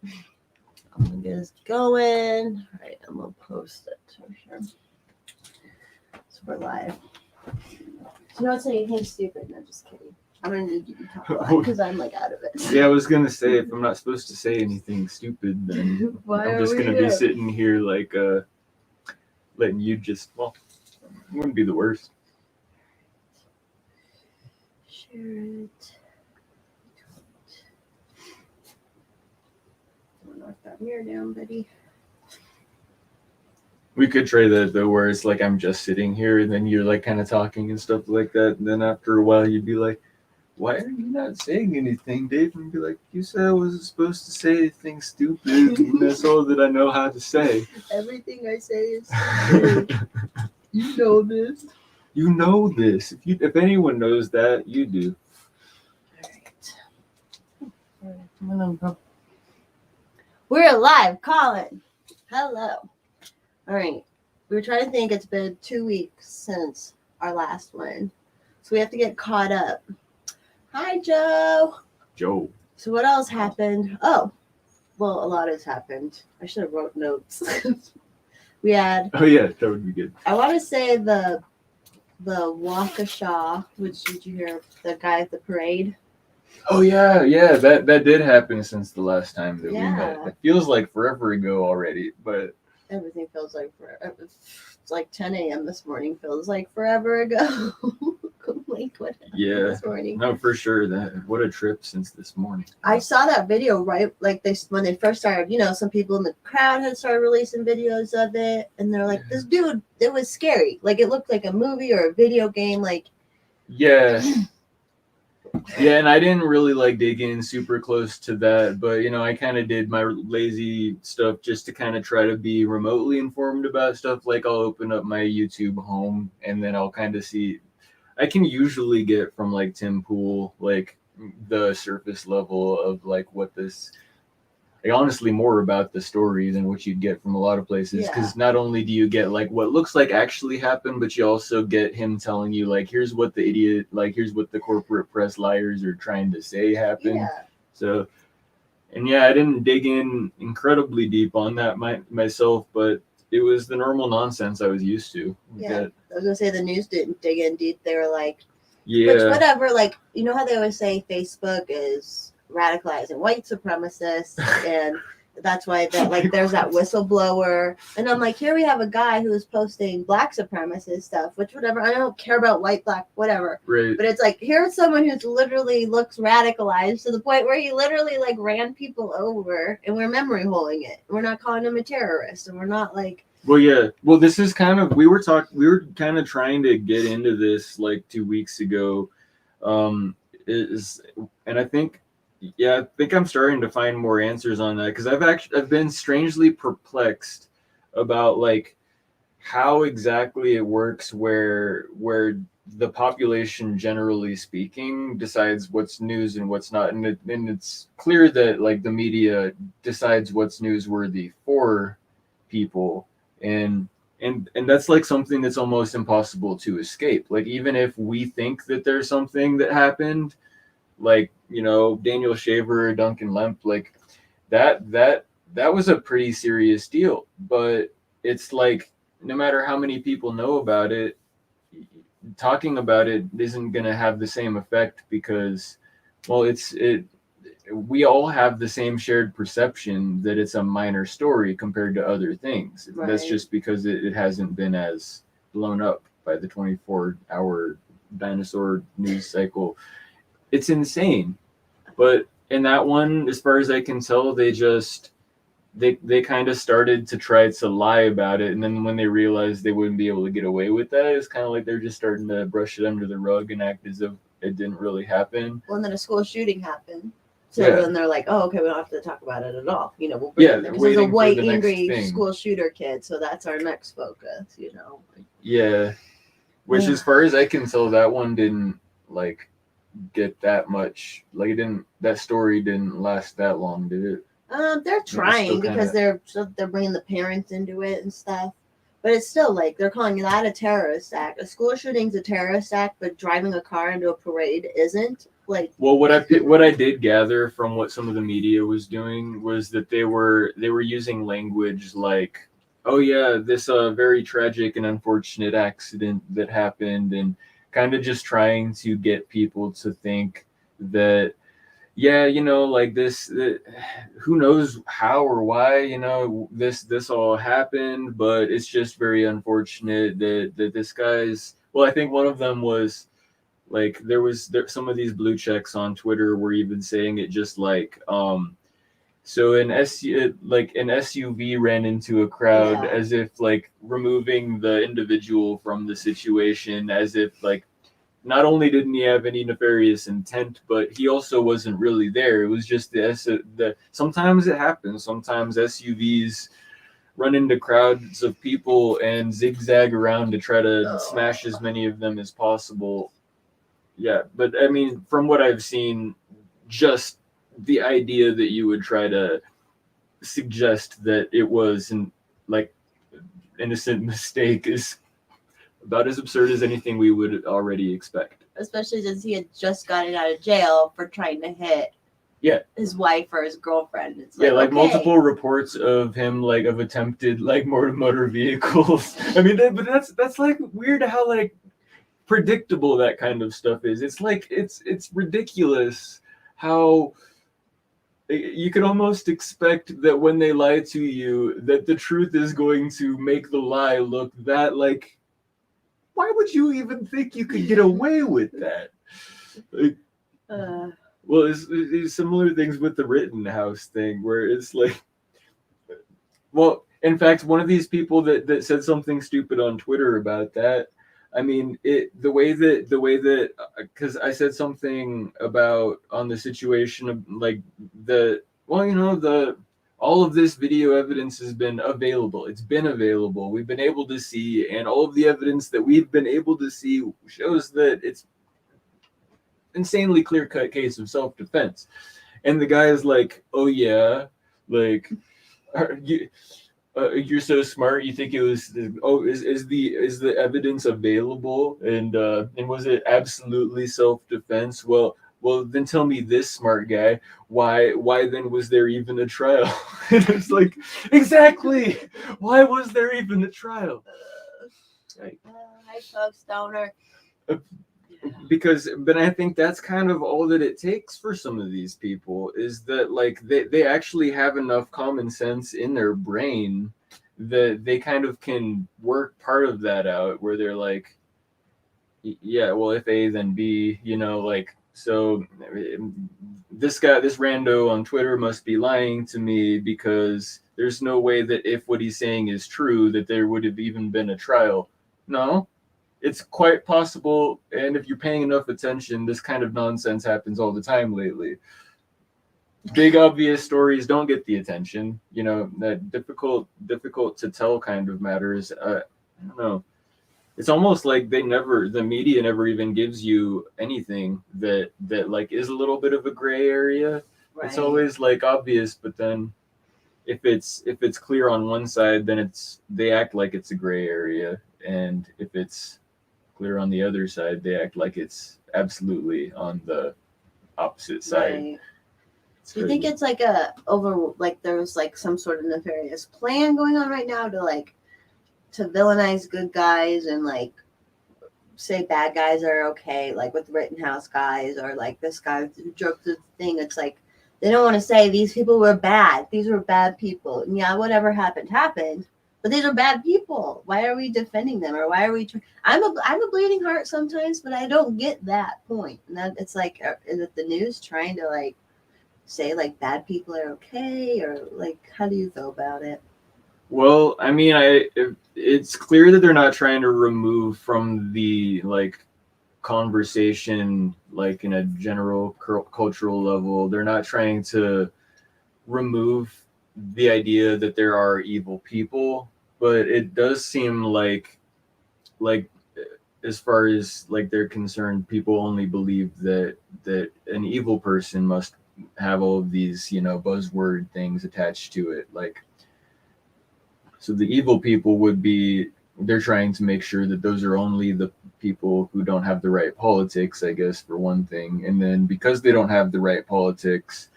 I'm gonna get this going. All right, I'm gonna post it for sure. So we're live. So don't say anything stupid. No, just kidding. I'm gonna need you to talk a lot because I'm like out of it. Yeah, I was gonna say if I'm not supposed to say anything stupid, then Why I'm are just we gonna here? be sitting here like letting you just it wouldn't be the worst. Share it. I'm gonna knock that mirror down, buddy. We could try that though, where it's like I'm just sitting here and then you're like kind of talking and stuff like that, and then after a while you'd be like, "Why are you not saying anything, Dave?" And be like, "You said I wasn't supposed to say anything stupid, and that's all that I know how to say." Everything I say is stupid. You know this. You know this. If anyone knows that, you do. All right. We're live, Colin. Hello. All right. We were trying to think. It's been 2 weeks since our last one, so we have to get caught up. Hi, Joe. Joe. So what else happened? Oh, well, a lot has happened. I should have wrote notes. We had. Oh yeah, that would be good. I want to say the Waukesha, which did you hear the guy at the parade? Oh yeah, that did happen since the last time that we met. Yeah. It feels like forever ago already, but Everything feels like forever. It's like 10 a.m. this morning. Feels like forever ago. Like what happened this morning? No, for sure. What a trip since this morning. I saw that video right like when they first started. Some people in the crowd had started releasing videos of it, and they're like, "This dude, it was scary. Like it looked like a movie or a video game. Like yeah." Yeah, and I didn't really like dig in super close to that, but I kind of did my lazy stuff just to kind of try to be remotely informed about stuff. Like I'll open up my YouTube home and then I'll kind of see. I can usually get from like Tim Pool like the surface level of like what this. Like honestly, more about the story than what you'd get from a lot of places. Because not only do you get like what looks like actually happened, but you also get him telling you like, here's what here's what the corporate press liars are trying to say happened. Yeah. So, and yeah, I didn't dig in incredibly deep on that myself, but it was the normal nonsense I was used to. Yeah. I was gonna say the news didn't dig in deep. They were like, yeah, which whatever. Like how they always say Facebook is radicalizing white supremacists, and that's why there's that whistleblower, and I'm like, here we have a guy who is posting black supremacist stuff, which whatever, I don't care about white, black, whatever, right. But it's like, here's someone who's literally looks radicalized to the point where he literally like ran people over, and we're memory holding it. We're not calling him a terrorist, and we're not like. Well, yeah. Well, this is kind of we were kind of trying to get into this like 2 weeks ago, and I think. Yeah, I think I'm starting to find more answers on that because I've been strangely perplexed about like how exactly it works where the population generally speaking decides what's news and what's not, and it's clear that like the media decides what's newsworthy for people, and that's like something that's almost impossible to escape. Like even if we think that there's something that happened, like Daniel Shaver, Duncan Lemp, like that was a pretty serious deal. But it's like no matter how many people know about it, talking about it isn't going to have the same effect because, well, we all have the same shared perception that it's a minor story compared to other things. Right. That's just because it hasn't been as blown up by the 24-hour dinosaur news cycle. It's insane. But in that one, as far as I can tell, they kind of started to try to lie about it. And then when they realized they wouldn't be able to get away with that, it's kind of like they're just starting to brush it under the rug and act as if it didn't really happen. Well, and then a school shooting happened. So then they're like, oh, okay, we don't have to talk about it at all. We'll bring it there. Because there's a white, angry school shooter kid. So that's our next focus, Yeah. Which, as far as I can tell, that one didn't, like, get that much. Like, that story didn't last that long, did it? They're trying because they're bringing the parents into it and stuff. But it's still like they're calling that a terrorist act. A school shooting's a terrorist act, but driving a car into a parade isn't. like Well, what I did gather from what some of the media was doing was that they were using language like, "Oh yeah, this very tragic and unfortunate accident that happened," and kind of just trying to get people to think that, yeah, like who knows how or why, this all happened, but it's just very unfortunate that this guy's. Well, I think one of them was like some of these blue checks on Twitter were even saying it just like so an SUV ran into a crowd, Yeah. as if like removing the individual from the situation, as if like not only didn't he have any nefarious intent, but he also wasn't really there. It was just the sometimes it happens. Sometimes SUVs run into crowds of people and zigzag around to try to smash as many of them as possible. Yeah, but I mean, from what I've seen, just the idea that you would try to suggest that it was an like innocent mistake is about as absurd as anything we would already expect. especially since he had just gotten out of jail for trying to hit his wife or his girlfriend. It's like, okay. Multiple reports of him like of attempted like motor vehicles. I mean, but that's like weird how like predictable that kind of stuff is. It's like it's ridiculous how you can almost expect that when they lie to you that the truth is going to make the lie look that like, why would you even think you could get away with that? Like, well, it's similar things with the Rittenhouse thing where it's like, well, in fact, one of these people that said something stupid on Twitter about that, I mean, the way that because I said something about on the situation of like all of this video evidence has been available. It's been available. We've been able to see, and all of the evidence that we've been able to see shows that it's insanely clear-cut case of self-defense. And the guy is like, "Oh yeah, like you're so smart. You think it was? Oh, is the evidence available? And was it absolutely self-defense? Well, then tell me this, smart guy. Why then was there even a trial?" And it's like, exactly. Why was there even a trial? Hi, folks, Stoner. But I think that's kind of all that it takes for some of these people is that like they actually have enough common sense in their brain that they kind of can work part of that out where they're like, yeah, well, if A then B, like, so this rando on Twitter must be lying to me because there's no way that if what he's saying is true that there would have even been a trial. No, it's quite possible, and if you're paying enough attention, this kind of nonsense happens all the time lately. Big obvious stories don't get the attention, that difficult to tell kind of matters. I don't know. It's almost like the media never even gives you anything that like is a little bit of a gray area. Right. It's always like obvious, but then if it's clear on one side, then they act like it's a gray area, and if it's clear on the other side, they act like it's absolutely on the opposite side. Right. Do you think it's like there's like some sort of nefarious plan going on right now to villainize good guys and like say bad guys are okay, like with Rittenhouse guys or like this guy who drove the thing? It's like they don't want to say these people were bad. These were bad people. And yeah, whatever happened. But these are bad people. Why are we defending them? Or why are we? I'm a bleeding heart sometimes, but I don't get that point. And that it's like, is it the news trying to like say like bad people are okay, or like how do you feel about it? Well, I mean, it's clear that they're not trying to remove from the like conversation, like in a general cultural level. They're not trying to remove the idea that there are evil people, but it does seem like as far as like they're concerned, people only believe that an evil person must have all of these buzzword things attached to it. Like, so the evil people would be they're trying to make sure that those are only the people who don't have the right politics, I guess, for one thing. And then because they don't have the right politics,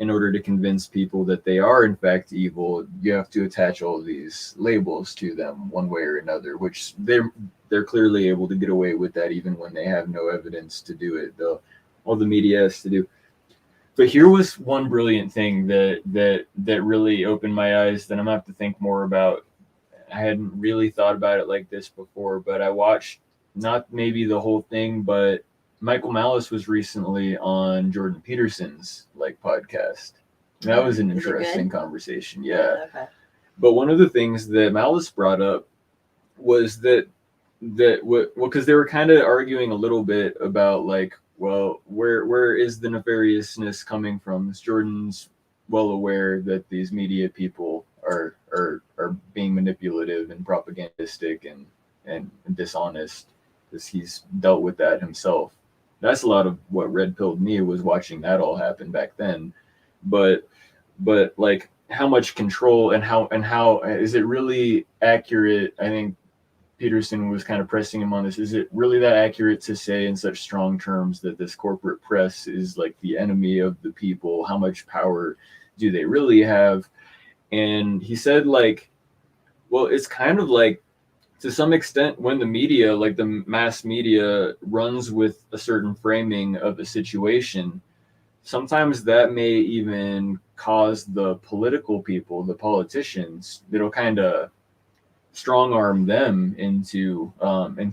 in order to convince people that they are in fact evil, you have to attach all these labels to them one way or another, which they're clearly able to get away with that even when they have no evidence to do it. Though all the media has to do. But here was one brilliant thing that really opened my eyes that I'm gonna have to think more about. I hadn't really thought about it like this before, but I watched not maybe the whole thing, but Michael Malice was recently on Jordan Peterson's podcast. And that was an Is it interesting good? conversation. Yeah. Okay. But one of the things that Malice brought up was because they were kind of arguing a little bit about where is the nefariousness coming from? Jordan's well aware that these media people are being manipulative and propagandistic and dishonest, because he's dealt with that himself. That's a lot of what red pilled me, was watching that all happen back then. But like, how much control and how is it really accurate? I think Peterson was kind of pressing him on this. Is it really that accurate to say in such strong terms that this corporate press is like the enemy of the people? How much power do they really have? And he said, well, it's kind of like, to some extent, when the media, like the mass media, runs with a certain framing of a situation, sometimes that may even cause the political people, the politicians, that'll kind of strong arm them into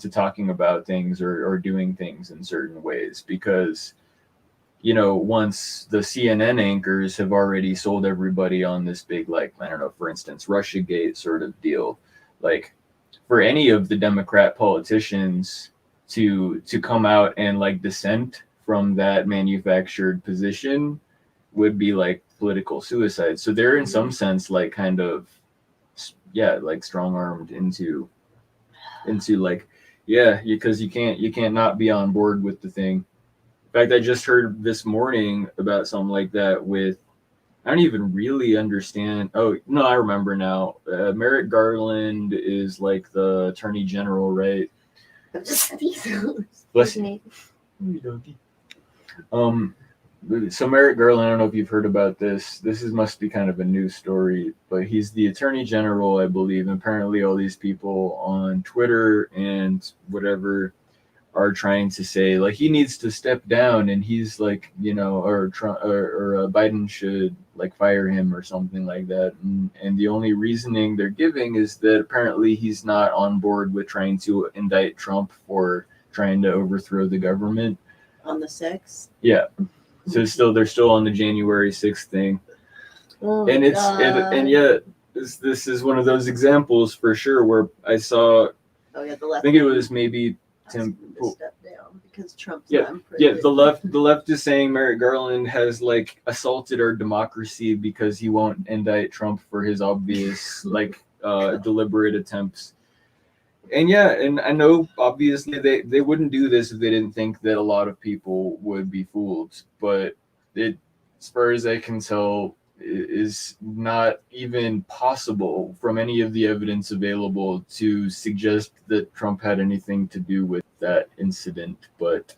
talking about things or doing things in certain ways, because once the CNN anchors have already sold everybody on this big, I don't know, for instance, Russiagate sort of deal, for any of the Democrat politicians to come out and dissent from that manufactured position would be political suicide. So they're in some sense strong armed into because you can't not be on board with the thing. In fact, I just heard this morning about something like that with, I don't even really understand. Oh, no, I remember now. Merrick Garland is the Attorney General, right? I'm just these. Bless you. So Merrick Garland, I don't know if you've heard about this. This must be kind of a news story, but he's the Attorney General, I believe. And apparently all these people on Twitter and whatever are trying to say he needs to step down, and he's or Biden should fire him or something like that. And the only reasoning they're giving is that apparently he's not on board with trying to indict Trump for trying to overthrow the government On the 6th? Yeah. So they're still on the January 6th thing. Oh, And it's God. and yet this is one of those examples for sure where I saw, Oh, yeah, the left. I think it was maybe Tim. To step down because Trump's Yeah, not yeah. The left is saying Merrick Garland has assaulted our democracy because he won't indict Trump for his obvious deliberate attempts. And yeah, and I know obviously they wouldn't do this if they didn't think that a lot of people would be fooled. But it, as far as I can tell, is not even possible from any of the evidence available to suggest that Trump had anything to do with that incident. But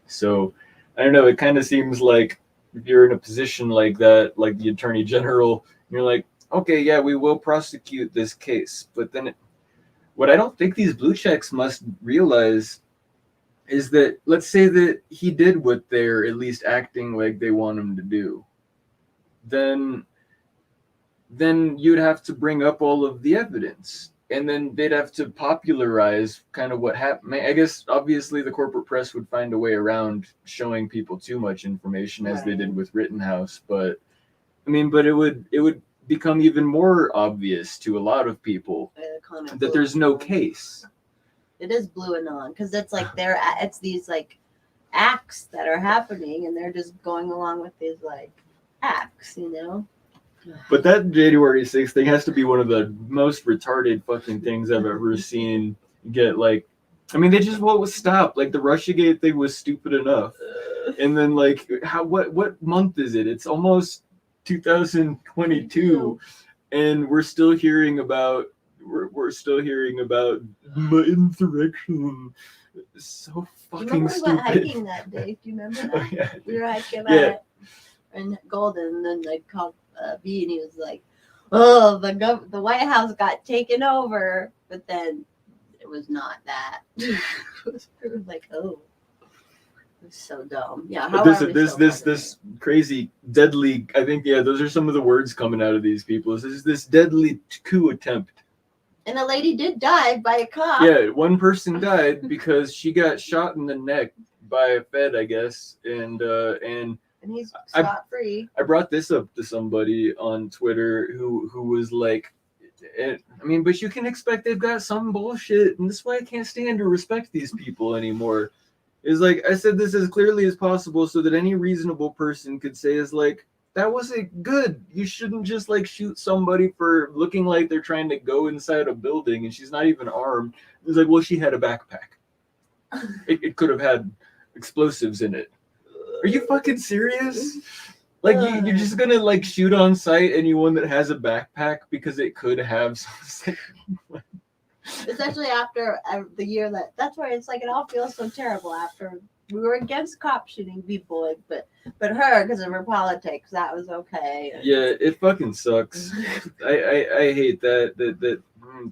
so I don't know, it kind of seems like if you're in a position like that, like the Attorney General, you're like, okay, yeah, we will prosecute this case. But then what I don't think these blue checks must realize is that, let's say that he did what they're at least acting like they want him to do. Then you'd have to bring up all of the evidence, and then they'd have to popularize kind of what happened. I guess obviously the corporate press would find a way around showing people too much information, as they did with Rittenhouse. But I mean, but it would become even more obvious to a lot of people that there's no case. It is blue and on because it's it's these acts that are happening, and they're just going along with these acts, But that January 6th thing has to be one of the most retarded fucking things I've ever seen get I mean, they just won't stop. The Russiagate thing was stupid enough. And then what month is it? It's almost 2022, and we're still hearing about we're still hearing about insurrection. It's so Do you fucking remember we went stupid. hiking that day? Do you remember that? Oh, yeah. We were hiking Yeah. in Golden, and then they called B, and he was like, "Oh, the White House got taken over," but then it was not that. It was like, oh, it was so dumb. Yeah, how But are we this so this fucking this crazy deadly. I think those are some of the words coming out of these people. This deadly coup attempt. And a lady did die by a cop. Yeah, one person died because she got shot in the neck by a Fed, I guess, and And he's scot free. I brought this up to somebody on Twitter who was like, but you can expect they've got some bullshit, and this is why I can't stand or respect these people anymore. Is like I said this as clearly as possible so that any reasonable person could say is like, that wasn't good. You shouldn't just like shoot somebody for looking like they're trying to go inside a building and she's not even armed. It's like, well, she had a backpack. It could have had explosives in it. Are you fucking serious? Like you're just gonna like shoot on sight anyone that has a backpack because it could have something. Especially after the year that's why it's like it all feels so terrible after we were against cop shooting people, but her because of her politics that was okay. Yeah, it fucking sucks. I hate that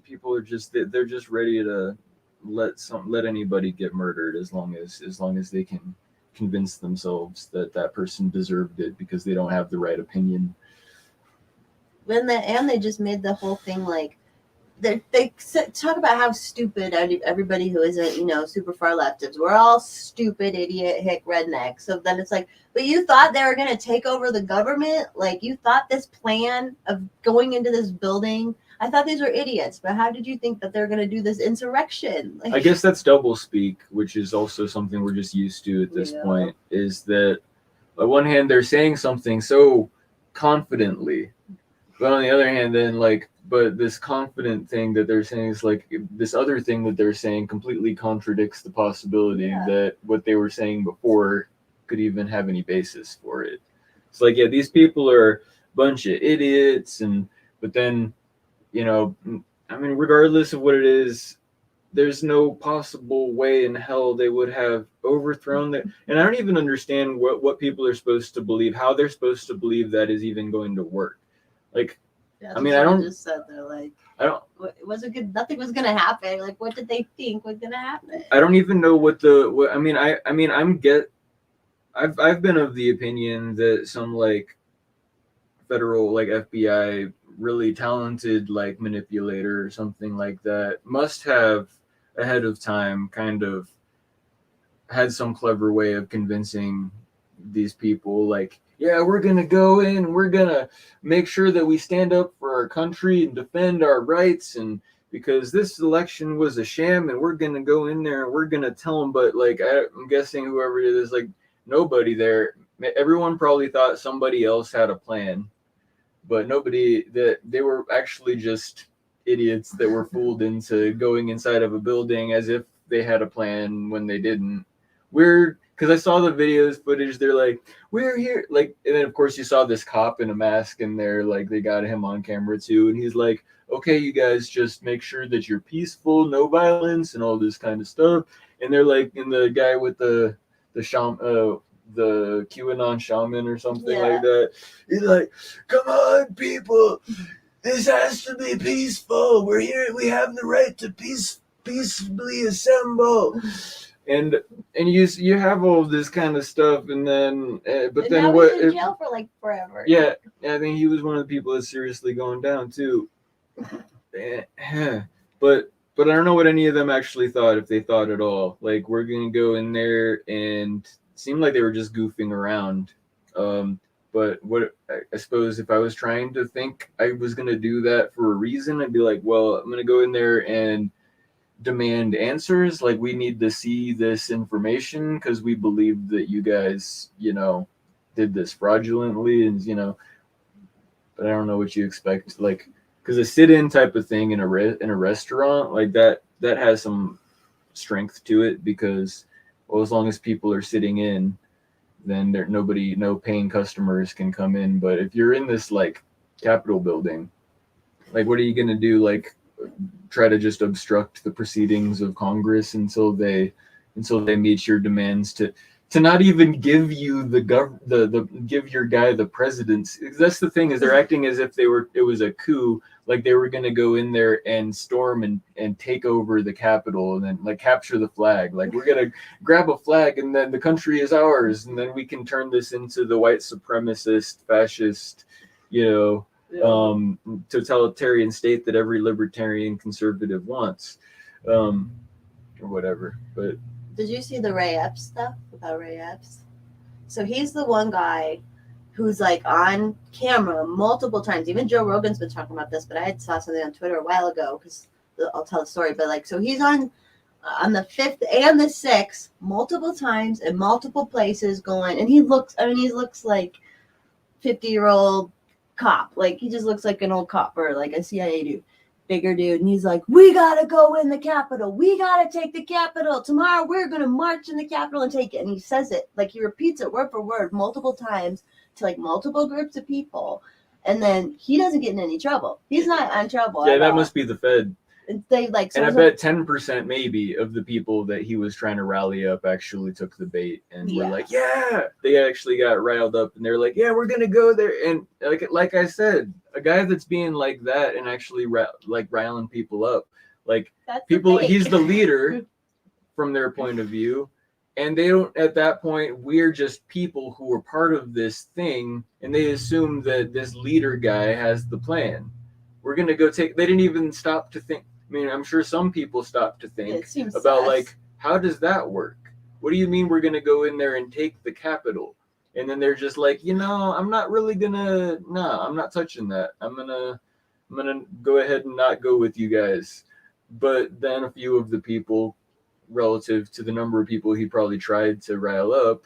people are just they're just ready to let anybody get murdered as long as they can convince themselves that person deserved it because they don't have the right opinion. And they just made the whole thing like they talk about how stupid everybody who isn't super far left is. We're all stupid, idiot, hick, redneck. So then it's like, but you thought they were going to take over the government? Like you thought this plan of going into this building, I thought these were idiots, but how did you think that they're going to do this insurrection? Like, I guess that's double speak, which is also something we're just used to at this point, is that on one hand, they're saying something so confidently, but on the other hand, then but this confident thing that they're saying is like this other thing that they're saying completely contradicts the possibility that what they were saying before could even have any basis for it. It's like, yeah, these people are a bunch of idiots, but then, regardless of what it is, there's no possible way in hell they would have overthrown that. And I don't even understand what people are supposed to believe, how they're supposed to believe that is even going to work. Like, I don't. Just said they're like, I don't. It wasn't good. Nothing was gonna happen. Like, what did they think was gonna happen? I don't even know I've been of the opinion that some like federal like FBI really talented like manipulator or something like that must have ahead of time kind of had some clever way of convincing these people like, yeah, we're going to go in, we're going to make sure that we stand up for our country and defend our rights, and because this election was a sham and we're going to go in there and we're going to tell them. But like, I'm guessing whoever it is, like nobody there, everyone probably thought somebody else had a plan, but nobody, that they were actually just idiots that were fooled into going inside of a building as if they had a plan when they didn't. Because I saw the videos footage, they're like, we're here, like, and then of course you saw this cop in a mask and they're like, they got him on camera too, and he's like, okay, you guys just make sure that you're peaceful, no violence, and all this kind of stuff. And they're like, and the guy with the QAnon shaman or something like that, he's like, come on, people, this has to be peaceful. We're here, we have the right to peacefully assemble. And you have all this kind of stuff, and then but then now what? He's in jail for like forever. Yeah, I think he was one of the people that's seriously going down too. But I don't know what any of them actually thought, if they thought at all. Like, we're gonna go in there, and it seemed like they were just goofing around. But what I suppose if I was trying to think I was gonna do that for a reason, I'd be like, well, I'm gonna go in there and demand answers. Like, we need to see this information because we believe that you guys, did this fraudulently, and but I don't know what you expect. Like, because a sit-in type of thing in a restaurant like that has some strength to it, because, well, as long as people are sitting in, then no paying customers can come in. But if you're in this like Capitol building, like, what are you gonna do? Like, try to just obstruct the proceedings of Congress until they meet your demands to not even give you the give your guy the presidency. That's the thing, is they're acting as if it was a coup, like they were going to go in there and storm and take over the Capitol and then like capture the flag. Like, we're going to grab a flag and then the country is ours, and then we can turn this into the white supremacist, fascist, totalitarian state that every libertarian conservative wants, or whatever. But did you see the Ray Epps stuff about Ray Epps? So he's the one guy who's like on camera multiple times. Even Joe Rogan's been talking about this, but I had saw something on Twitter a while ago because I'll tell the story. But like, so he's on the 5th and the 6th multiple times in multiple places going, and he looks like 50-year-old cop. Like, he just looks like an old cop or like a CIA dude. Bigger dude, and he's like, we gotta go in the Capitol, we gotta take the Capitol tomorrow, we're gonna march in the Capitol and take it. And he says it, like, he repeats it word for word multiple times to like multiple groups of people, and then he doesn't get in any trouble. He's not on trouble. Yeah, that must be the Fed. They like, and I bet 10% maybe of the people that he was trying to rally up actually took the bait and were like, yeah, they actually got riled up and they're like, yeah, we're gonna go there. And like I said, a guy that's being like that and actually riling people up, like, that's people, he's the leader from their point of view, and they don't, at that point, we're just people who are part of this thing, and they assume that this leader guy has the plan. We're gonna go they didn't even stop to think. I mean, I'm sure some people stopped to think about like, how does that work? What do you mean we're gonna go in there and take the Capitol? And then they're just like, I'm not really gonna. No, I'm not touching that. I'm gonna go ahead and not go with you guys. But then a few of the people, relative to the number of people he probably tried to rile up,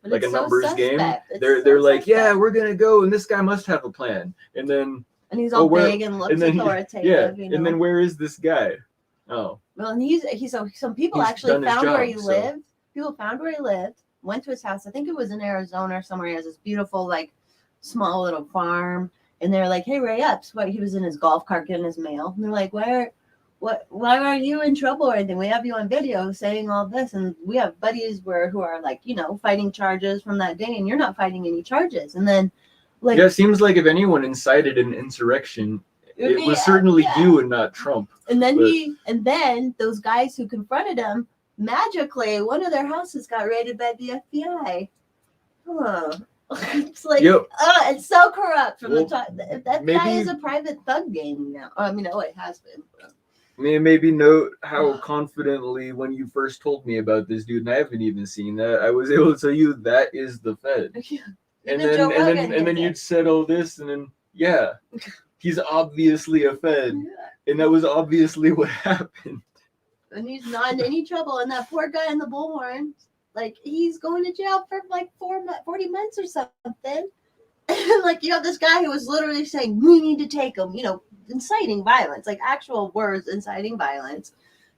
like a numbers game, they're like, yeah, we're gonna go, and this guy must have a plan. And then. And he's all big and looks authoritative. Yeah, and then where is this guy? Oh. Well, and he's some people actually found where he lived. People found where he lived, went to his house. I think it was in Arizona or somewhere. He has this beautiful, like, small little farm. And they're like, hey, Ray Epps. He was in his golf cart getting his mail. And they're like, why are you in trouble or anything? We have you on video saying all this. And we have buddies who are like, fighting charges from that day. And you're not fighting any charges. And then, like, yeah, it seems like if anyone incited an insurrection, it was certainly you and not Trump. And then those guys who confronted him, magically, one of their houses got raided by the FBI. Huh. It's like, it's so corrupt from the top. That guy is a private thug game now. I mean, it has been. Maybe note how confidently, when you first told me about this dude, and I haven't even seen that, I was able to tell you that is the Fed. And then you'd said all this, and then he's obviously a Fed, and that was obviously what happened. And he's not in any trouble. And that poor guy in the bullhorn, like, he's going to jail for like 40 months or something. Like, you have this guy who was literally saying, we need to take him, inciting violence, like actual words inciting violence.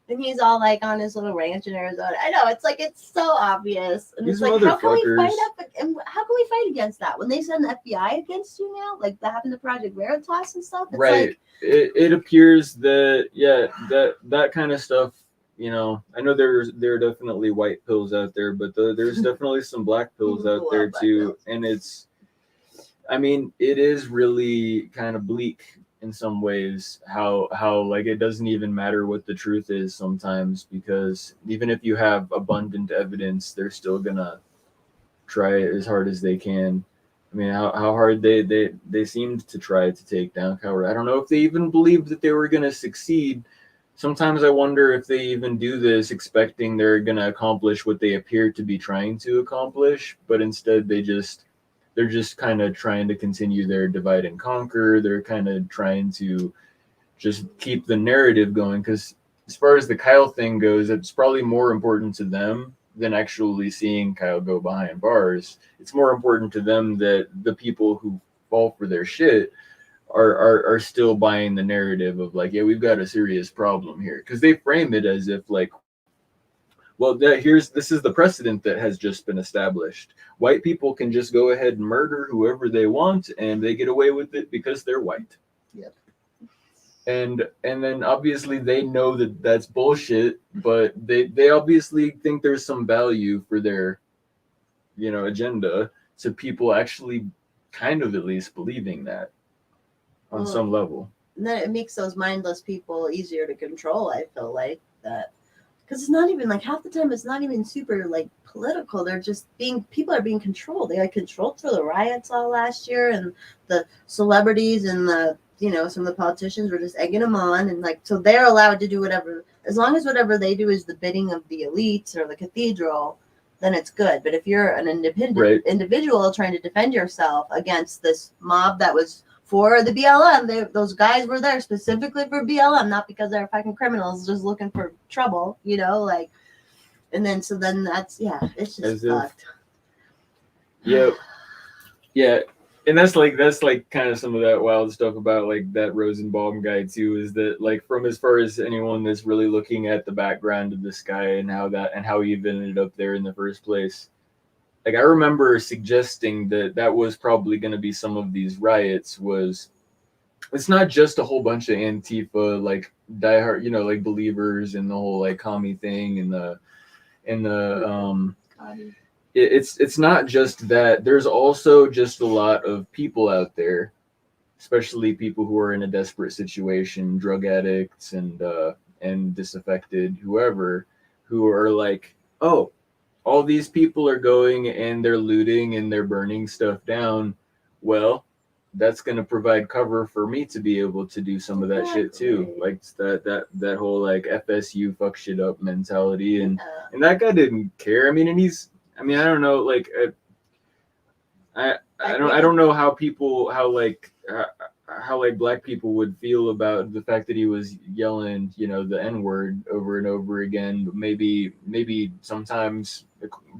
And he's all like on his little ranch in Arizona. I know, it's like, it's so obvious. And it's like, how can we fight against that when they send the FBI against you now? Like, that happened to Project Veritas and stuff. It's right. Like, it appears that that kind of stuff. I know there are definitely white pills out there, but there's definitely some black pills out there too. And it's, I mean, it is really kind of bleak in some ways how like it doesn't even matter what the truth is sometimes, because even if you have abundant evidence, they're still gonna try as hard as they can. I mean, how hard they seemed to try to take down Coward. I don't know if they even believed that they were gonna succeed. Sometimes I wonder if they even do this expecting they're gonna accomplish what they appear to be trying to accomplish, but instead they're just kind of trying to continue their divide and conquer. They're kind of trying to just keep the narrative going, because as far as the Kyle thing goes, it's probably more important to them than actually seeing Kyle go behind bars. It's more important to them that the people who fall for their shit are still buying the narrative of like, yeah, we've got a serious problem here, because they frame it as if like, well, this is the precedent that has just been established. White people can just go ahead and murder whoever they want, and they get away with it because they're white. Yep. and then obviously they know that that's bullshit, but they obviously think there's some value for their, agenda, to people actually kind of at least believing that on Well, some level. And then it makes those mindless people easier to control. I feel like that because it's not even like half the time it's not even super like political. They're just people are being controlled. They got controlled through the riots all last year, and the celebrities and the some of the politicians were just egging them on, and like so they're allowed to do whatever as long as whatever they do is the bidding of the elites or the cathedral. Then it's good. But if you're an independent individual trying to defend yourself against this mob that was for the BLM, those guys were there specifically for BLM, not because they're fucking criminals just looking for trouble, like. And then that's it's just fucked. Yep. Yeah. And that's like kind of some of that wild stuff about like that Rosenbaum guy too, is that like from as far as anyone that's really looking at the background of this guy and how he even ended up there in the first place. Like I remember suggesting that was probably going to be some of these riots it's not just a whole bunch of Antifa like diehard, like believers in the whole like commie thing and the it's not just that. There's also just a lot of people out there, especially people who are in a desperate situation, drug addicts and disaffected, whoever, who are like, oh, all these people are going and they're looting and they're burning stuff down. Well, that's going to provide cover for me to be able to do some of that shit too. Like that whole like FSU fuck shit up mentality. And that guy didn't care. I mean, I don't know, like I don't know how black people would feel about the fact that he was yelling, the N-word over and over again. But maybe sometimes,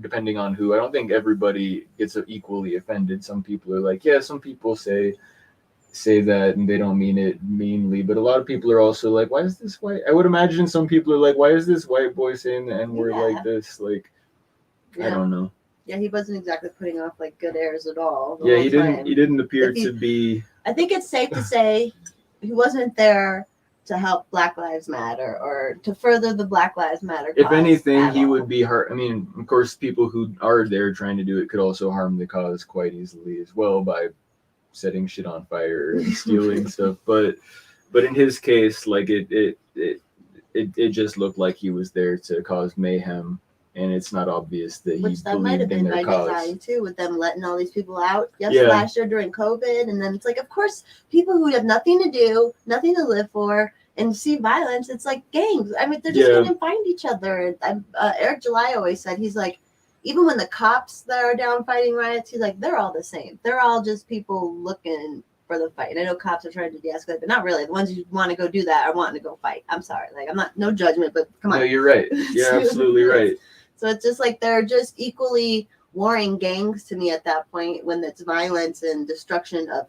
depending on who, I don't think everybody gets equally offended. Some people are like, yeah, some people say that and they don't mean it meanly, but a lot of people are also like, why is this white? I would imagine some people are like, why is this white boy saying the N-word like this? Like, I don't know. Yeah, he wasn't exactly putting off like good airs at all. Yeah, he didn't appear to be. I think it's safe to say he wasn't there to help Black Lives Matter or to further the Black Lives Matter cause. If anything, he would be hard. I mean, of course, people who are there trying to do it could also harm the cause quite easily as well by setting shit on fire and stealing stuff. But in his case, like it just looked like he was there to cause mayhem. And it's not obvious that he believed in their cause. Design too, with them letting all these people out last year during COVID, and then it's like, of course, people who have nothing to do, nothing to live for, and see violence. It's like gangs. I mean, they're just going to find each other. Eric July always said, he's like, even when the cops that are down fighting riots, he's like, they're all the same. They're all just people looking for the fight. And I know cops are trying to de-escalate, but not really. The ones who want to go do that are wanting to go fight. I'm sorry, like I'm not no judgment, but come on. No, you're right. You're absolutely right. So it's just like they're just equally warring gangs to me at that point when it's violence and destruction of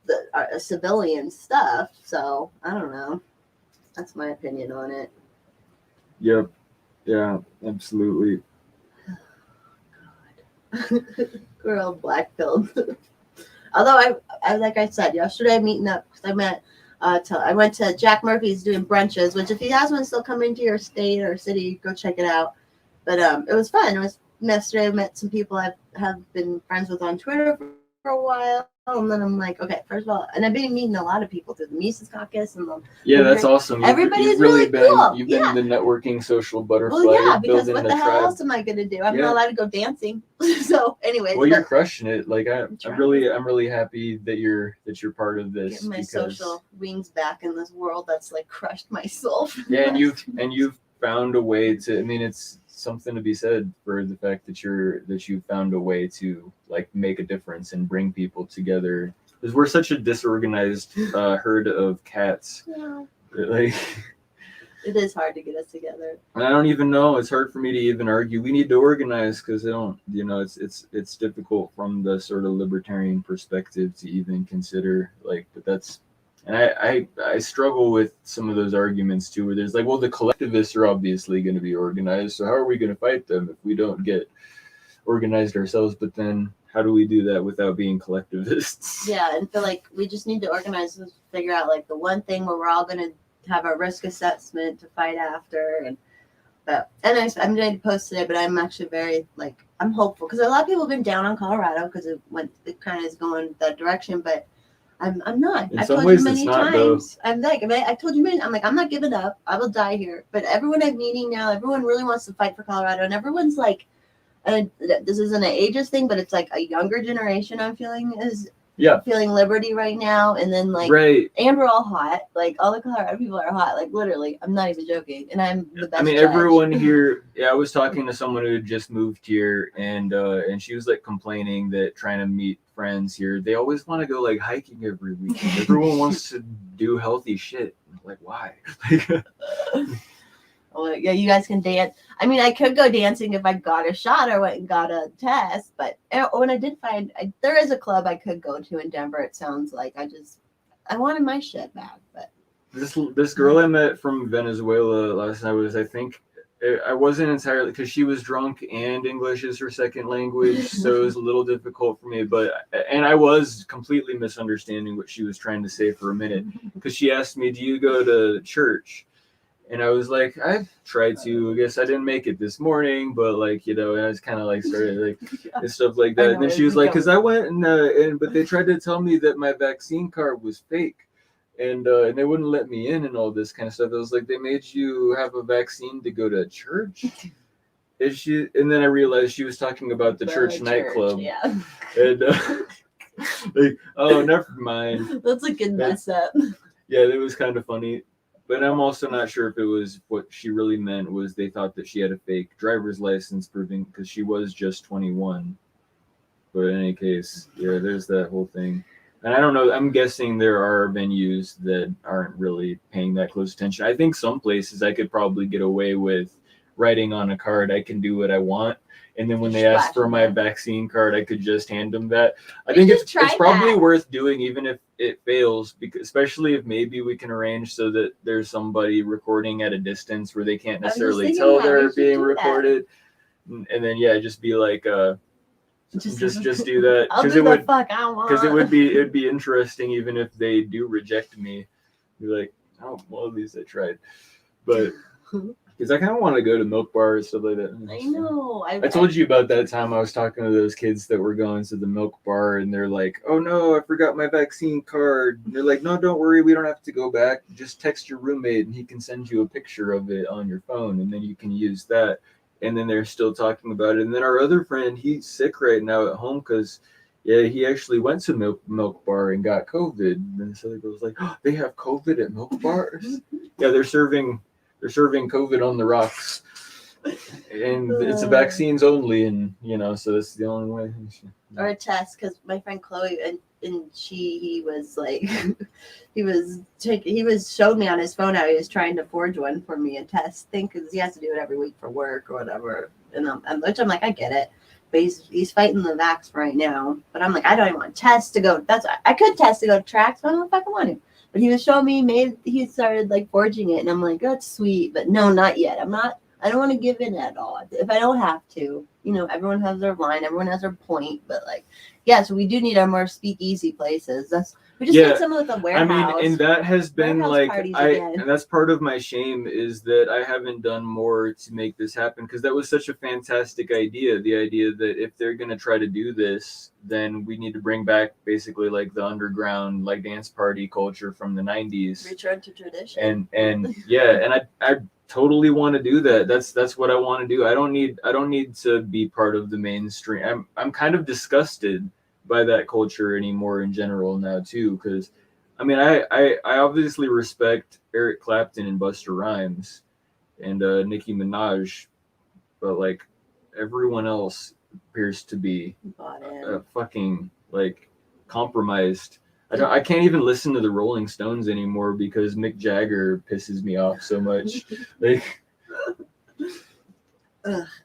the civilian stuff. So I don't know. That's my opinion on it. Yep. Yeah, absolutely. Oh, God. We're all black-pilled. Although I like I said yesterday, meeting up because I went to Jack Murphy's doing brunches, which if he has one still coming to your state or city, go check it out. But it was fun. It was yesterday. I met some people I have been friends with on Twitter for a while. And then I'm like, okay, first of all, and I've been meeting a lot of people through the Mises Caucus and that's awesome. Everybody's really cool. You've been the networking social butterfly. Well, yeah, because what the hell else am I gonna do? I'm not allowed to go dancing. So, anyway. Well, you're crushing it. Like I'm really happy that you're part of this. Getting my social wings back in this world that's like crushed my soul. Yeah, and you've found a way to. I mean, it's something to be said for the fact that you found a way to like make a difference and bring people together, because we're such a disorganized herd of cats. Yeah. Like it is hard to get us together. And I don't even know. It's hard for me to even argue. We need to organize because it's difficult from the sort of libertarian perspective to even consider but that's. And I struggle with some of those arguments too, where there's like, well, the collectivists are obviously going to be organized, so how are we going to fight them if we don't get organized ourselves? But then how do we do that without being collectivists? Yeah, and feel like we just need to organize and figure out like the one thing where we're all gonna have a risk assessment to fight after. I'm going to post today, but I'm actually very like I'm hopeful because a lot of people have been down on Colorado because it kind of is going that direction, but I'm not. In I've some told ways you it's many not, though. times. I'm like I told you many. I'm like I'm not giving up. I will die here. But everyone I'm meeting now, everyone really wants to fight for Colorado, and everyone's like, this isn't an ageist thing, but it's like a younger generation. I'm feeling is feeling liberty right now, and then like right. and we're all hot. Like all the Colorado people are hot. Like literally, I'm not even joking. And I'm the best. I mean, judge. everyone here. Yeah, I was talking to someone who had just moved here, and she was like complaining that trying to meet friends here, they always want to go like hiking every weekend. Everyone wants to do healthy shit. Like, why? Oh, yeah, you guys can dance. I mean, I could go dancing if I got a shot or went and got a test. But when I did there is a club I could go to in Denver. It sounds like I wanted my shit back. But this girl I met from Venezuela last night was, I think, I wasn't entirely because she was drunk and English is her second language, so it was a little difficult for me. And I was completely misunderstanding what she was trying to say for a minute because she asked me, "Do you go to church?" And I was like, I've tried to. I guess I didn't make it this morning, but like, and I was kind of like started like and stuff like that. And then she was like, because I went but they tried to tell me that my vaccine card was fake, and they wouldn't let me in and all this kind of stuff. It was like they made you have a vaccine to go to church. And then I realized she was talking about the church nightclub. Yeah. And like, oh, never mind. That's a good mess up. Yeah, it was kind of funny. But I'm also not sure if it was what she really meant was they thought that she had a fake driver's license proving because she was just 21. But in any case, yeah, there's that whole thing. And I don't know. I'm guessing there are venues that aren't really paying that close attention. I think some places I could probably get away with writing on a card, I can do what I want. And then when they ask for my vaccine card, I could just hand them that. I think it's probably worth doing, even if it fails, because especially if maybe we can arrange so that there's somebody recording at a distance where they can't necessarily tell they're being recorded. And then just be like, just do that because it'd be interesting even if they do reject me. Be like, oh, well, at least I tried, but. Because I kind of want to go to Milk Bar and stuff like that. I know. I told you about that time I was talking to those kids that were going to the Milk Bar, and they're like, "Oh no, I forgot my vaccine card." And they're like, "No, don't worry, we don't have to go back. Just text your roommate, and he can send you a picture of it on your phone, and then you can use that." And then they're still talking about it. And then our other friend, he's sick right now at home because, he actually went to Milk Bar and got COVID. And so it was like, "Oh, they have COVID at Milk Bars?" Yeah, they're serving COVID on the rocks, and it's a vaccines only, and so that's the only way. Or a test, because my friend Chloe and he was like, he showed me on his phone how he was trying to forge one for me, a test thing, because he has to do it every week for work or whatever, and which I'm like, I get it, but he's fighting the vax right now, but I'm like, I don't even want tests to go. I could test to go to tracks, but I don't fucking want to. But he was showing me, he started like forging it, and I'm like, that's sweet, but no, not yet. I don't want to give in at all. If I don't have to, everyone has their line, everyone has their point, but like, so we do need our more speakeasy places. We just need some of the warehouse. I mean, and that has been like, and that's part of my shame is that I haven't done more to make this happen, because that was such a fantastic idea. The idea that if they're going to try to do this, then we need to bring back basically like the underground, like dance party culture from the 90s. Return to tradition. And I totally want to do that. That's what I want to do. I don't need to be part of the mainstream. I'm kind of disgusted by that culture anymore in general now too, because I mean I obviously respect Eric Clapton and Busta Rhymes and Nicki Minaj, but like everyone else appears to be fucking like compromised. I can't even listen to the Rolling Stones anymore because Mick Jagger pisses me off so much. Like,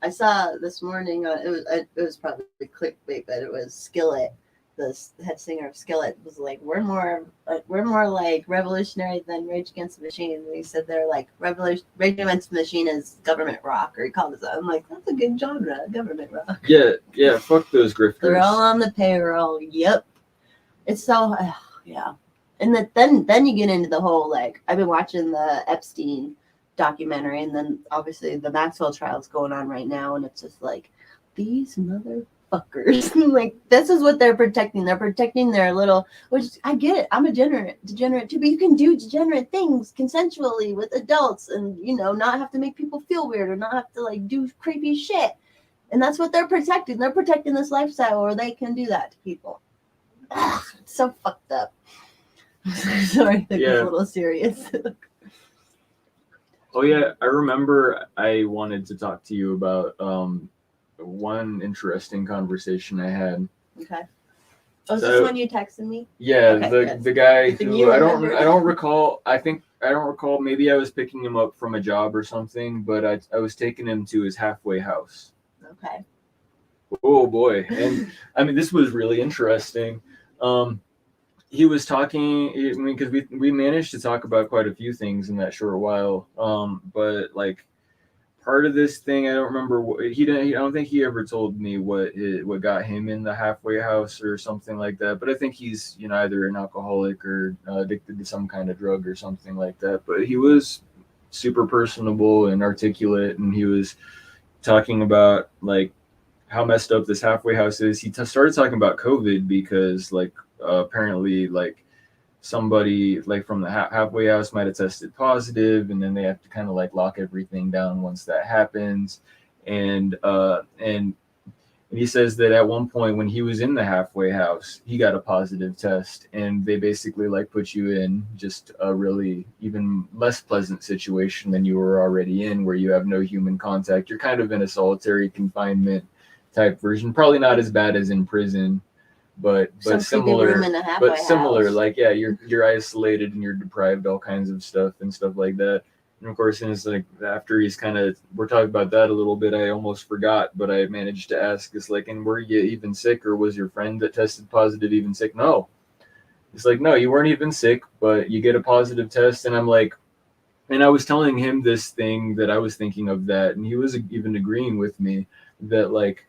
I saw this morning. It was probably clickbait, but it was Skillet, this head singer of Skillet was like, we're more like revolutionary than Rage Against the Machine. And he said they're like Rage Against the Machine is government rock, or he called it that. I'm like, that's a good genre, government rock. Yeah, fuck those grifters. They're all on the payroll. Yep. It's so yeah. And then you get into the whole, like, I've been watching the Epstein documentary, and then obviously the Maxwell trial's going on right now, and it's just like, these motherfuckers. Like, this is what they're protecting. They're protecting their little, which I get it. I'm a degenerate too, but you can do degenerate things consensually with adults and, you know, not have to make people feel weird or not have to like do creepy shit. And that's what they're protecting. They're protecting this lifestyle where they can do that to people. Ugh, it's so fucked up. Sorry, I think it's a little serious. Oh yeah, I remember I wanted to talk to you about one interesting conversation I had. Okay. Oh, is this one you texted me? Yeah, Okay, the guy Then who you I don't remember. recall. I don't recall. Maybe I was picking him up from a job or something, but I was taking him to his halfway house. Okay. Oh boy, and I mean this was really interesting. He was talking. I mean, because we managed to talk about quite a few things in that short while. But like part of this thing, I don't remember. He didn't. I don't think he ever told me what got him in the halfway house or something like that. But I think he's, you know, either an alcoholic or addicted to some kind of drug or something like that. But he was super personable and articulate, and he was talking about like how messed up this halfway house is. He started talking about COVID because like apparently like somebody like from the halfway house might have tested positive, and then they have to kind of like lock everything down once that happens. And he says that at one point when he was in the halfway house, he got a positive test, and they basically like put you in just a really even less pleasant situation than you were already in, where you have no human contact. You're kind of in a solitary confinement type version, probably not as bad as in prison, but similar. House. Like yeah, you're isolated and you're deprived all kinds of stuff and stuff like that. And of course, and it's like after he's kind of, we're talking about that a little bit, I almost forgot, but I managed to ask, it's like, and were you even sick, or was your friend that tested positive even sick? No. It's like, no, you weren't even sick, but you get a positive test. And I'm like, and I was telling him this thing that I was thinking of that, and he was even agreeing with me that like,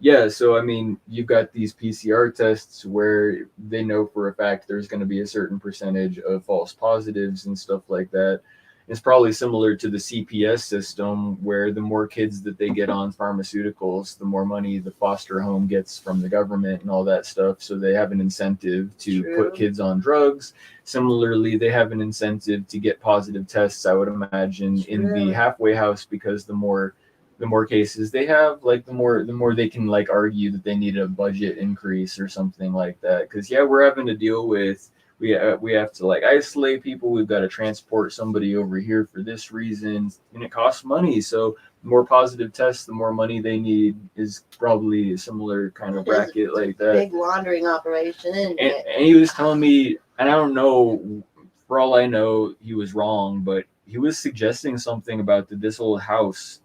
yeah, so I mean, you've got these PCR tests where they know for a fact there's going to be a certain percentage of false positives and stuff like that. It's probably similar to the CPS system, where the more kids that they get on pharmaceuticals, the more money the foster home gets from the government and all that stuff. So they have an incentive to put kids on drugs. Similarly, they have an incentive to get positive tests, I would imagine, in the halfway house, because the more cases they have, like the more they can like argue that they need a budget increase or something like that. Because yeah, we're having to deal with, we have to like isolate people, we've got to transport somebody over here for this reason, and it costs money. So the more positive tests, the more money they need, is probably a similar kind of bracket like that. Big laundering operation. And he was telling me, and I don't know, for all I know he was wrong, but he was suggesting something about that this old house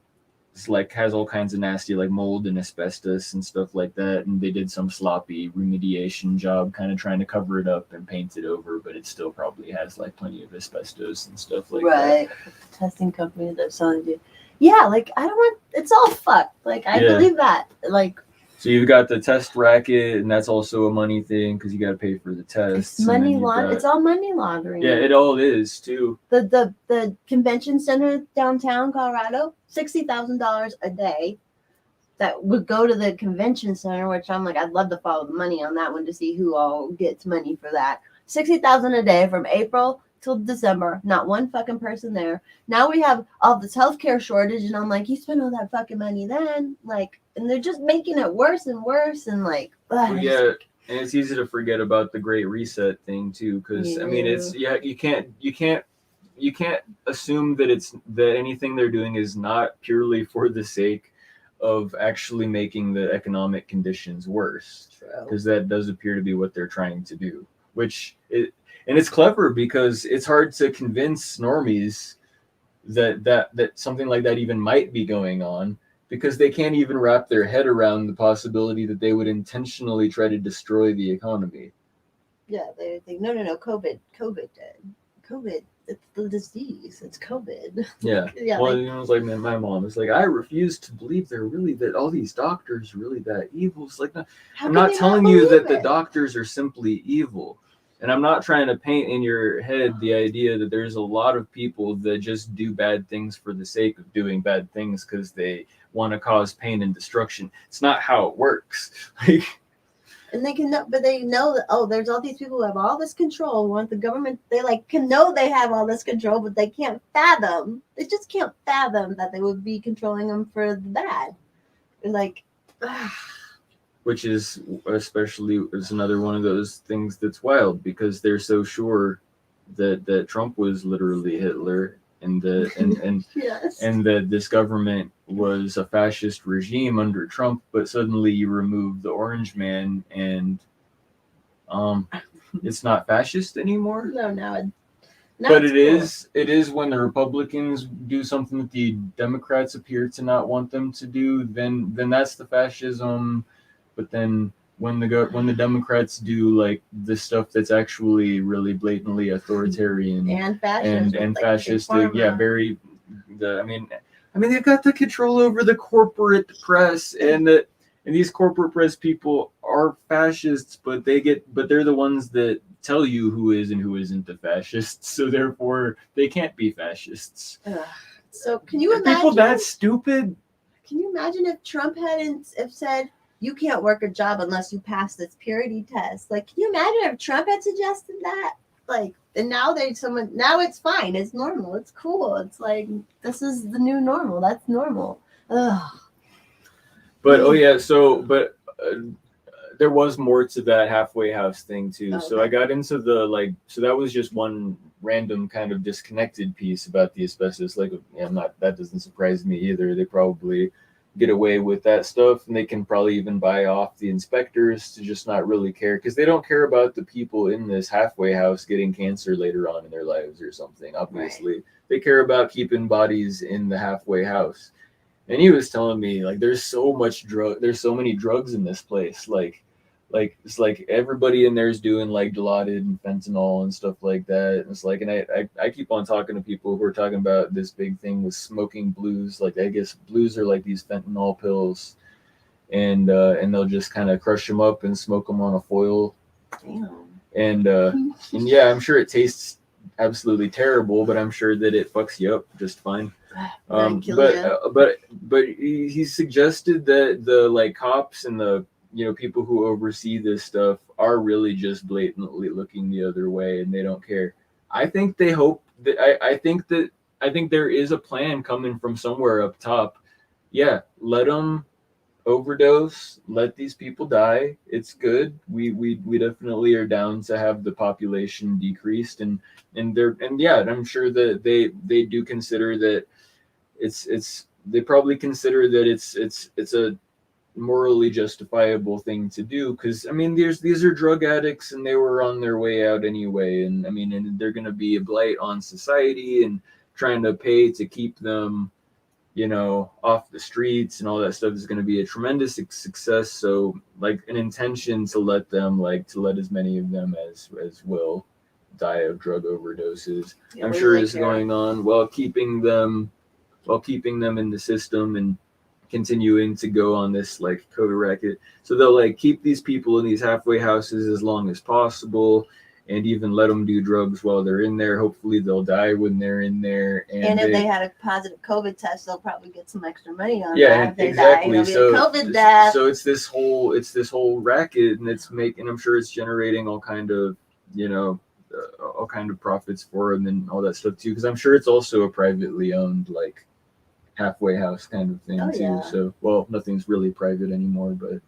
like has all kinds of nasty like mold and asbestos and stuff like that, and they did some sloppy remediation job kind of trying to cover it up and paint it over, but it still probably has like plenty of asbestos and stuff like that. Right. The testing company that's selling you. Yeah, like I don't want, it's all fucked. Like I believe that. Like, so you've got the test racket, and that's also a money thing because you got to pay for the tests. It's money it's all money laundering. Yeah, it all is too. The convention center downtown Colorado, $60,000 a day that would go to the convention center, which I'm like, I'd love to follow the money on that one to see who all gets money for that. $60,000 a day from April till December, not one fucking person there. Now we have all this healthcare shortage, and I'm like, you spent all that fucking money then, like, and they're just making it worse and worse, and like, well, yeah, and it's easy to forget about the Great Reset thing too, because I mean, it's you can't assume that anything they're doing is not purely for the sake of actually making the economic conditions worse, because that does appear to be what they're trying to do, and it's clever because it's hard to convince normies that something like that even might be going on, because they can't even wrap their head around the possibility that they would intentionally try to destroy the economy. Yeah, they think no, COVID did. COVID, it's the disease. It's COVID. Yeah. Yeah, Well, like, you know, it's like my mom is like, I refuse to believe that all these doctors are really that evil. It's like, no, how I'm can not they telling you that believe the it? doctors are simply evil. And I'm not trying to paint in your head the idea that there's a lot of people that just do bad things for the sake of doing bad things because they want to cause pain and destruction. It's not how it works. Like, And they can know, but they know that, oh, there's all these people who have all this control. Want the government, they like can know they have all this control, but they can't fathom. They just can't fathom that they would be controlling them for the bad. It's like, which is especially is another one of those things that's wild because they're so sure that Trump was literally Hitler and yes. and that this government was a fascist regime under Trump, but suddenly you remove the orange man and it's not fascist anymore. No, now But it's it is when the Republicans do something that the Democrats appear to not want them to do, then that's the fascism. But then when the Democrats do like the stuff that's actually really blatantly authoritarian and fascist and like fascistic, Big yeah, Pharma. very. I mean, they've got the control over the corporate press, and these corporate press people are fascists, but they're the ones that tell you who is and who isn't a fascist, so therefore they can't be fascists. So can you imagine people that stupid? Can you imagine if Trump hadn't have said you can't work a job unless you pass this purity test? Like, can you imagine if Trump had suggested that? Like, and now now it's fine, it's normal, it's cool. It's like this is the new normal. That's normal. Ugh. But there was more to that halfway house thing too. Okay. So I got into so that was just one random kind of disconnected piece about the asbestos. Like, that doesn't surprise me either. They probably get away with that stuff, and they can probably even buy off the inspectors to just not really care because they don't care about the people in this halfway house getting cancer later on in their lives or something. Obviously, right. They care about keeping bodies in the halfway house. And he was telling me like there's so many drugs in this place. Like it's like everybody in there is doing like Dilaudid and fentanyl and stuff like that. And it's like, and I keep on talking to people who are talking about this big thing with smoking blues. Like, I guess blues are like these fentanyl pills, and they'll just kind of crush them up and smoke them on a foil. Damn. And yeah, I'm sure it tastes absolutely terrible, but I'm sure that it fucks you up just fine. But he suggested that the like cops and the people who oversee this stuff are really just blatantly looking the other way and they don't care. I think they hope that I think there is a plan coming from somewhere up top. Yeah, let them overdose, let these people die. It's good. We definitely are down to have the population decreased and I'm sure that they do consider that they probably consider that it's a morally justifiable thing to do because these are drug addicts and they were on their way out anyway, and and they're going to be a blight on society, and trying to pay to keep them off the streets and all that stuff is going to be a tremendous success. So like an intention to let as many of them as will die of drug overdoses, I'm sure is going on while keeping them in the system and continuing to go on this like COVID racket. So they'll like keep these people in these halfway houses as long as possible and even let them do drugs while they're in there. Hopefully they'll die when they're in there. And if they had a positive COVID test, they'll probably get some extra money on that. Yeah, exactly. So COVID death. So it's this whole racket, and I'm sure it's generating all kind of all kind of profits for them and all that stuff too. Because I'm sure it's also a privately owned like halfway house kind of thing too. Yeah. So nothing's really private anymore, but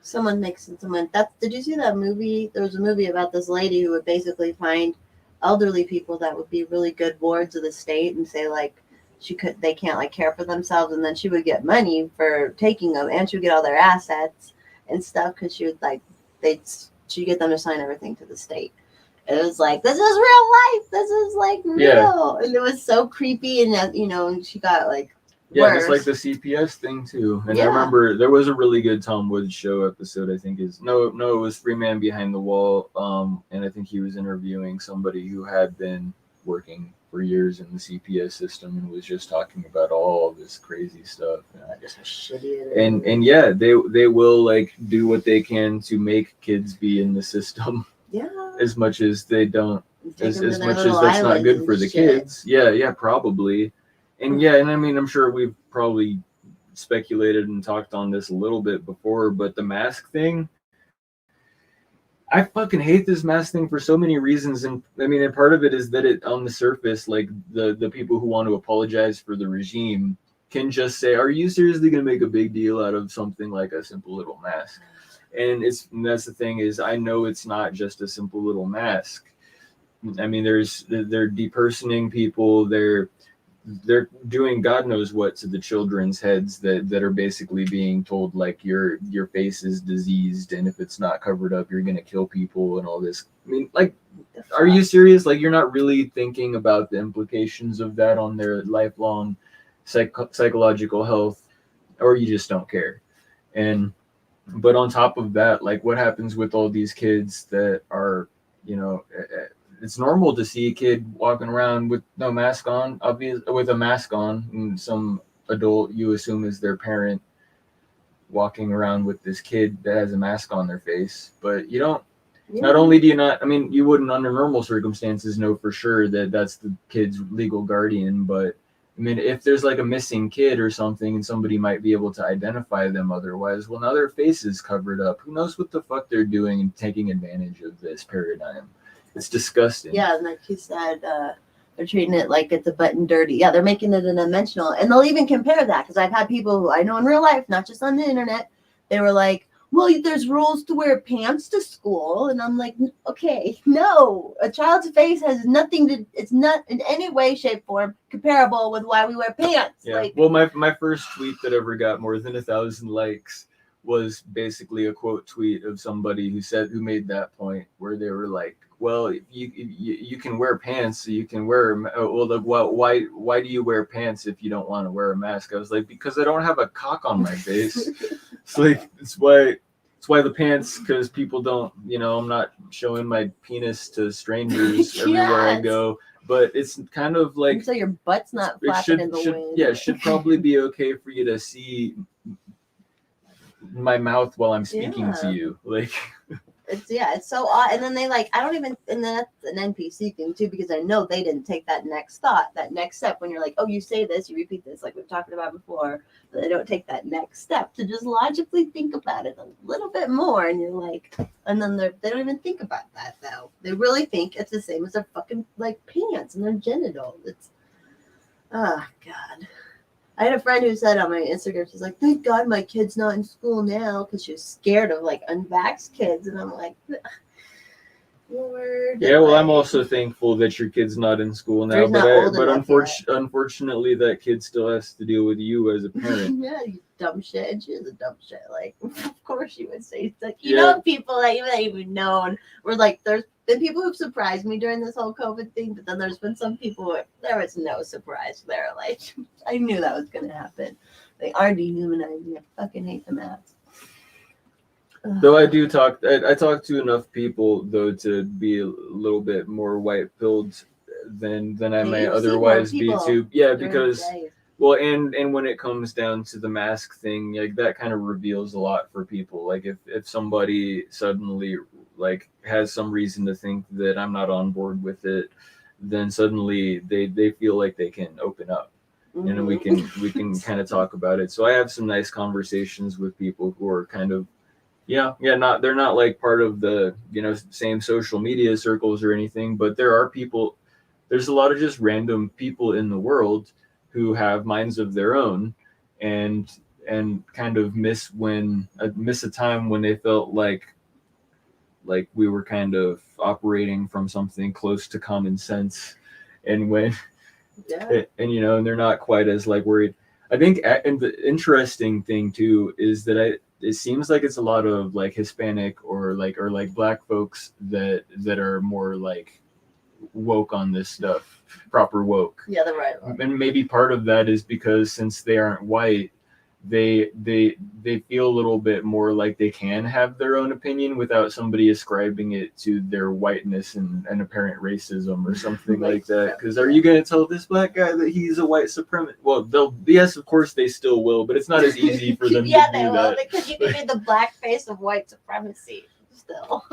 someone makes someone did you see that movie? There was a movie about this lady who would basically find elderly people that would be really good wards of the state and say like they can't like care for themselves, and then she would get money for taking them, and she would get all their assets and stuff because she would she'd get them to sign everything to the state. It was like, this is real life. This is like real. Yeah. And it was so creepy. And she got like Yeah, just worse. like the CPS thing too. And I Yeah. remember there was a really good Tom Woods show episode. I think it was Three Man Behind the Wall. And I think he was interviewing somebody who had been working for years in the CPS system and was just talking about all this crazy stuff. Just how shitty it is. And yeah, they will like do what they can to make kids be in the system yeah. as much as they don't. Take As them to their much as little that's not islands good and for the shit. kids. Yeah, probably. And yeah, and I mean, I'm sure we've probably speculated and talked on this a little bit before, but the mask thing, I fucking hate this mask thing for so many reasons. And I mean, and part of it is that it, on the surface, like the people who want to apologize for the regime can just say, are you seriously going to make a big deal out of something like a simple little mask? And that's the thing is, I know it's not just a simple little mask. I mean, they're depersoning people. They're doing God knows what to the children's heads that are basically being told like your face is diseased, and if it's not covered up, you're gonna kill people and all this. I mean, like, are you serious? Like, you're not really thinking about the implications of that on their lifelong psychological health, or you just don't care. But on top of that, like, what happens with all these kids that are, it's normal to see a kid walking around with no mask on, with a mask on, and some adult you assume is their parent walking around with this kid that has a mask on their face. But you don't. Yeah. Not only do you not, I mean, you wouldn't under normal circumstances know for sure that that's the kid's legal guardian, but I mean, if there's like a missing kid or something and somebody might be able to identify them otherwise, well, now their face is covered up. Who knows what the fuck they're doing and taking advantage of this paradigm. It's disgusting. Yeah, and like you said, they're treating it like it's a button dirty. Yeah, they're making it a dimensional. And they'll even compare that, because I've had people who I know in real life, not just on the internet, they were like, well, there's rules to wear pants to school. And I'm like, okay, no. A child's face has nothing to, it's not in any way, shape, form comparable with why we wear pants. Yeah. Like, well, my first tweet that ever got more than 1,000 likes was basically a quote tweet of somebody who made that point, where they were like, well, you can wear pants, so you can wear, why do you wear pants if you don't want to wear a mask? I was like, because I don't have a cock on my face. It's like, it's why the pants, because people don't, I'm not showing my penis to strangers everywhere I go. But it's kind of like, so your butt's not flapping in the wind. Yeah, it should probably be okay for you to see my mouth while I'm speaking to you. Like, it's so odd. And then they like, I don't even, and that's an NPC thing too, because I know they didn't take that next thought, that next step, when you're like, oh, you say this, you repeat this, like we've talked about before, but they don't take that next step to just logically think about it a little bit more. And you're like, and then they don't even think about that though. They really think it's the same as their fucking like pants and their genital. It's, oh God. I had a friend who said on my Instagram, she's like, thank God my kid's not in school now, because she was scared of like unvaxxed kids. And I'm like, Lord. Yeah, well, I'm also thankful that your kid's not in school now, but unfortunately that kid still has to deal with you as a parent. Yeah, you dumb shit. And she is a dumb shit. Like, of course she would say, like, know, people that you haven't even known. Were like, there's been people who've surprised me during this whole COVID thing, but then there's been some people where there was no surprise there. Like, I knew that was going to happen. They are dehumanizing. I fucking hate the masks. Though I talk to enough people though to be a little bit more white-pilled than I may otherwise be too. Yeah, because well, and when it comes down to the mask thing, like that kind of reveals a lot for people. Like if somebody suddenly like has some reason to think that I'm not on board with it, then suddenly they feel like they can open up. Mm-hmm. And we can kind of talk about it. So I have some nice conversations with people who are kind of they're not like part of the same social media circles or anything, but there's a lot of just random people in the world who have minds of their own and kind of miss a time when they felt like we were kind of operating from something close to common sense, and when and they're not quite as like worried. I think, and the interesting thing too is that it seems like it's a lot of like Hispanic or like Black folks that are more like woke on this stuff, proper woke. Yeah, the right one. And maybe part of that is because since they aren't white, they feel a little bit more like they can have their own opinion without somebody ascribing it to their whiteness and apparent racism or something like that. Because are you gonna tell this black guy that he's a white supremacist? Well, they'll, yes, of course they still will, but it's not as easy for them Yeah, to they do will, that. because you can be the black face of white supremacy still.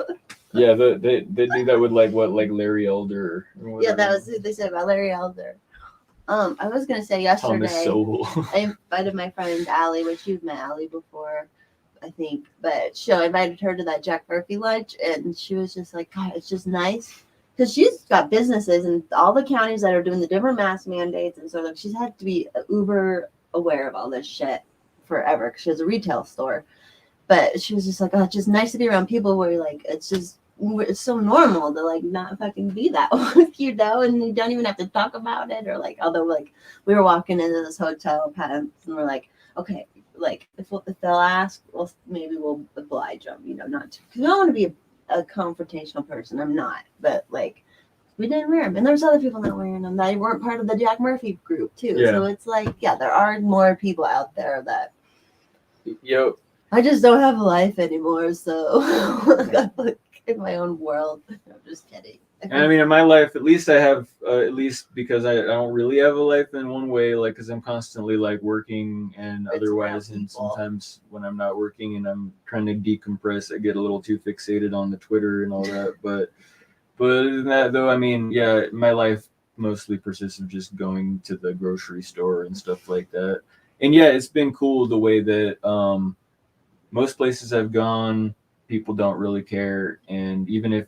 Yeah, they do that with like Larry Elder. Or Yeah, that whatever. was who they said about Larry Elder. I was gonna say Thomas yesterday, Sowell. I invited my friend Allie, which you've met Allie before, I think, but I invited her to that Jack Murphy lunch, and she was just like, God, it's just nice. Because she's got businesses in all the counties that are doing the different mask mandates, and so like she's had to be uber aware of all this shit forever because she has a retail store. But she was just like, oh, it's just nice to be around people where you're like, it's so normal to like not fucking be that with you know, and you don't even have to talk about it or like, although like we were walking into this hotel and we're like, okay, like if they'll ask, well maybe we'll oblige them, you know, not to, because I don't want to be a confrontational person. I'm not, but like we didn't wear them, and there's other people not wearing them that weren't part of the Jack Murphy group too. Yeah. So it's like, yeah, there are more people out there that. Yo, I just don't have a life anymore, so I'm like in my own world. I'm just kidding. and I mean, in my life, at least I have, at least because I don't really have a life in one way, like, because I'm constantly like working and It's otherwise, around and people. sometimes when I'm not working and I'm trying to decompress, I get a little too fixated on the Twitter and all that. But other than that, though, I mean, yeah, my life mostly persists of just going to the grocery store and stuff like that. And yeah, it's been cool the way that most places I've gone, people don't really care, and even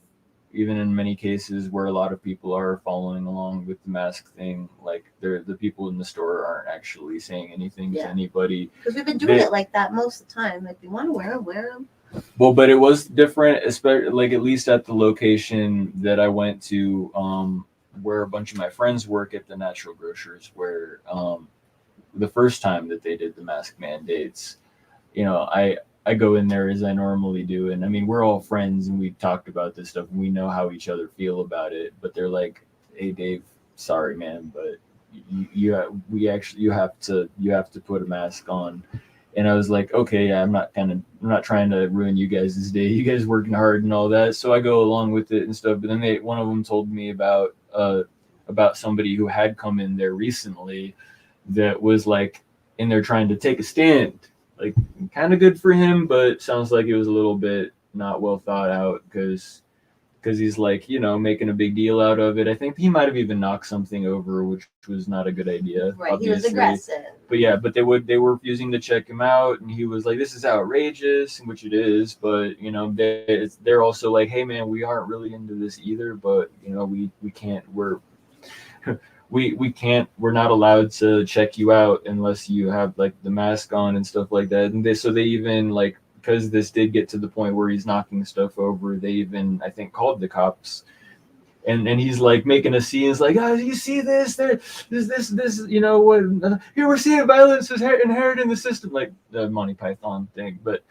in many cases where a lot of people are following along with the mask thing, like the people in the store aren't actually saying anything Yeah. to anybody. Because we've been doing it like that most of the time. Like, if you want to wear them, wear them. Well, but it was different, especially like at least at the location that I went to, where a bunch of my friends work at the Natural Grocers, where the first time that they did the mask mandates, you know, I go in there as I normally do, and I mean we're all friends and we've talked about this stuff and we know how each other feel about it. But they're like, "Hey Dave, sorry man, but you have to put a mask on." And I was like, "Okay, yeah, I'm not trying to ruin you guys' day. You guys working hard and all that." So I go along with it and stuff. But then one of them told me about somebody who had come in there recently that was like in there trying to take a stand. Like, kind of good for him, but sounds like it was a little bit not well thought out because he's like, you know, making a big deal out of it. I think he might have even knocked something over, which was not a good idea. Right, obviously. he was aggressive. But yeah, but they were refusing to check him out, and he was like, "This is outrageous," which it is. But you know, they're also like, "Hey man, we aren't really into this either, but you know, we can't we're not allowed to check you out unless you have like the mask on and stuff like that." And they even like, because this did get to the point where he's knocking stuff over, they even I think called the cops, and he's like making a scene. It's like, "Oh, you see this? This you know what? Here we're seeing violence is inherent in the system," like the Monty Python thing. But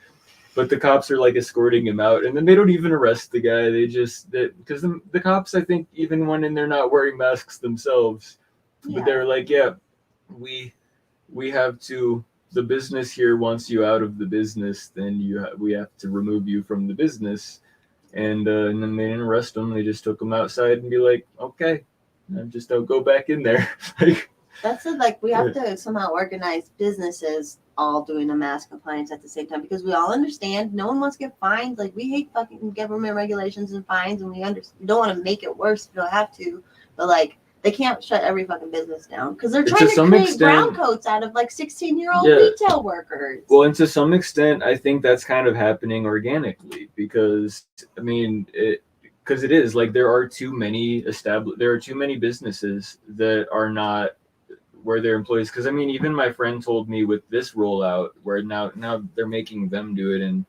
the cops are like escorting him out, and then they don't even arrest the guy. They just because the cops, I think, even when in they're not wearing masks themselves, but they're like, "Yeah, we have to. The business here wants you out of the business. Then we have to remove you from the business." And then they didn't arrest him. They just took him outside and be like, "Okay, just don't go back in there." Like, that's it. Like, we have to somehow organize businesses all doing a mask compliance at the same time, because we all understand no one wants to get fined. Like, we hate fucking government regulations and fines, and we don't want to make it worse if you don't have to. But like, they can't shut every fucking business down because they're trying to create brown coats out of like 16-year-old retail workers. Well, and to some extent, I think that's kind of happening organically because I mean, it is like there are too many businesses that are not where their employees. Because I mean, even my friend told me with this rollout, where now they're making them do it, and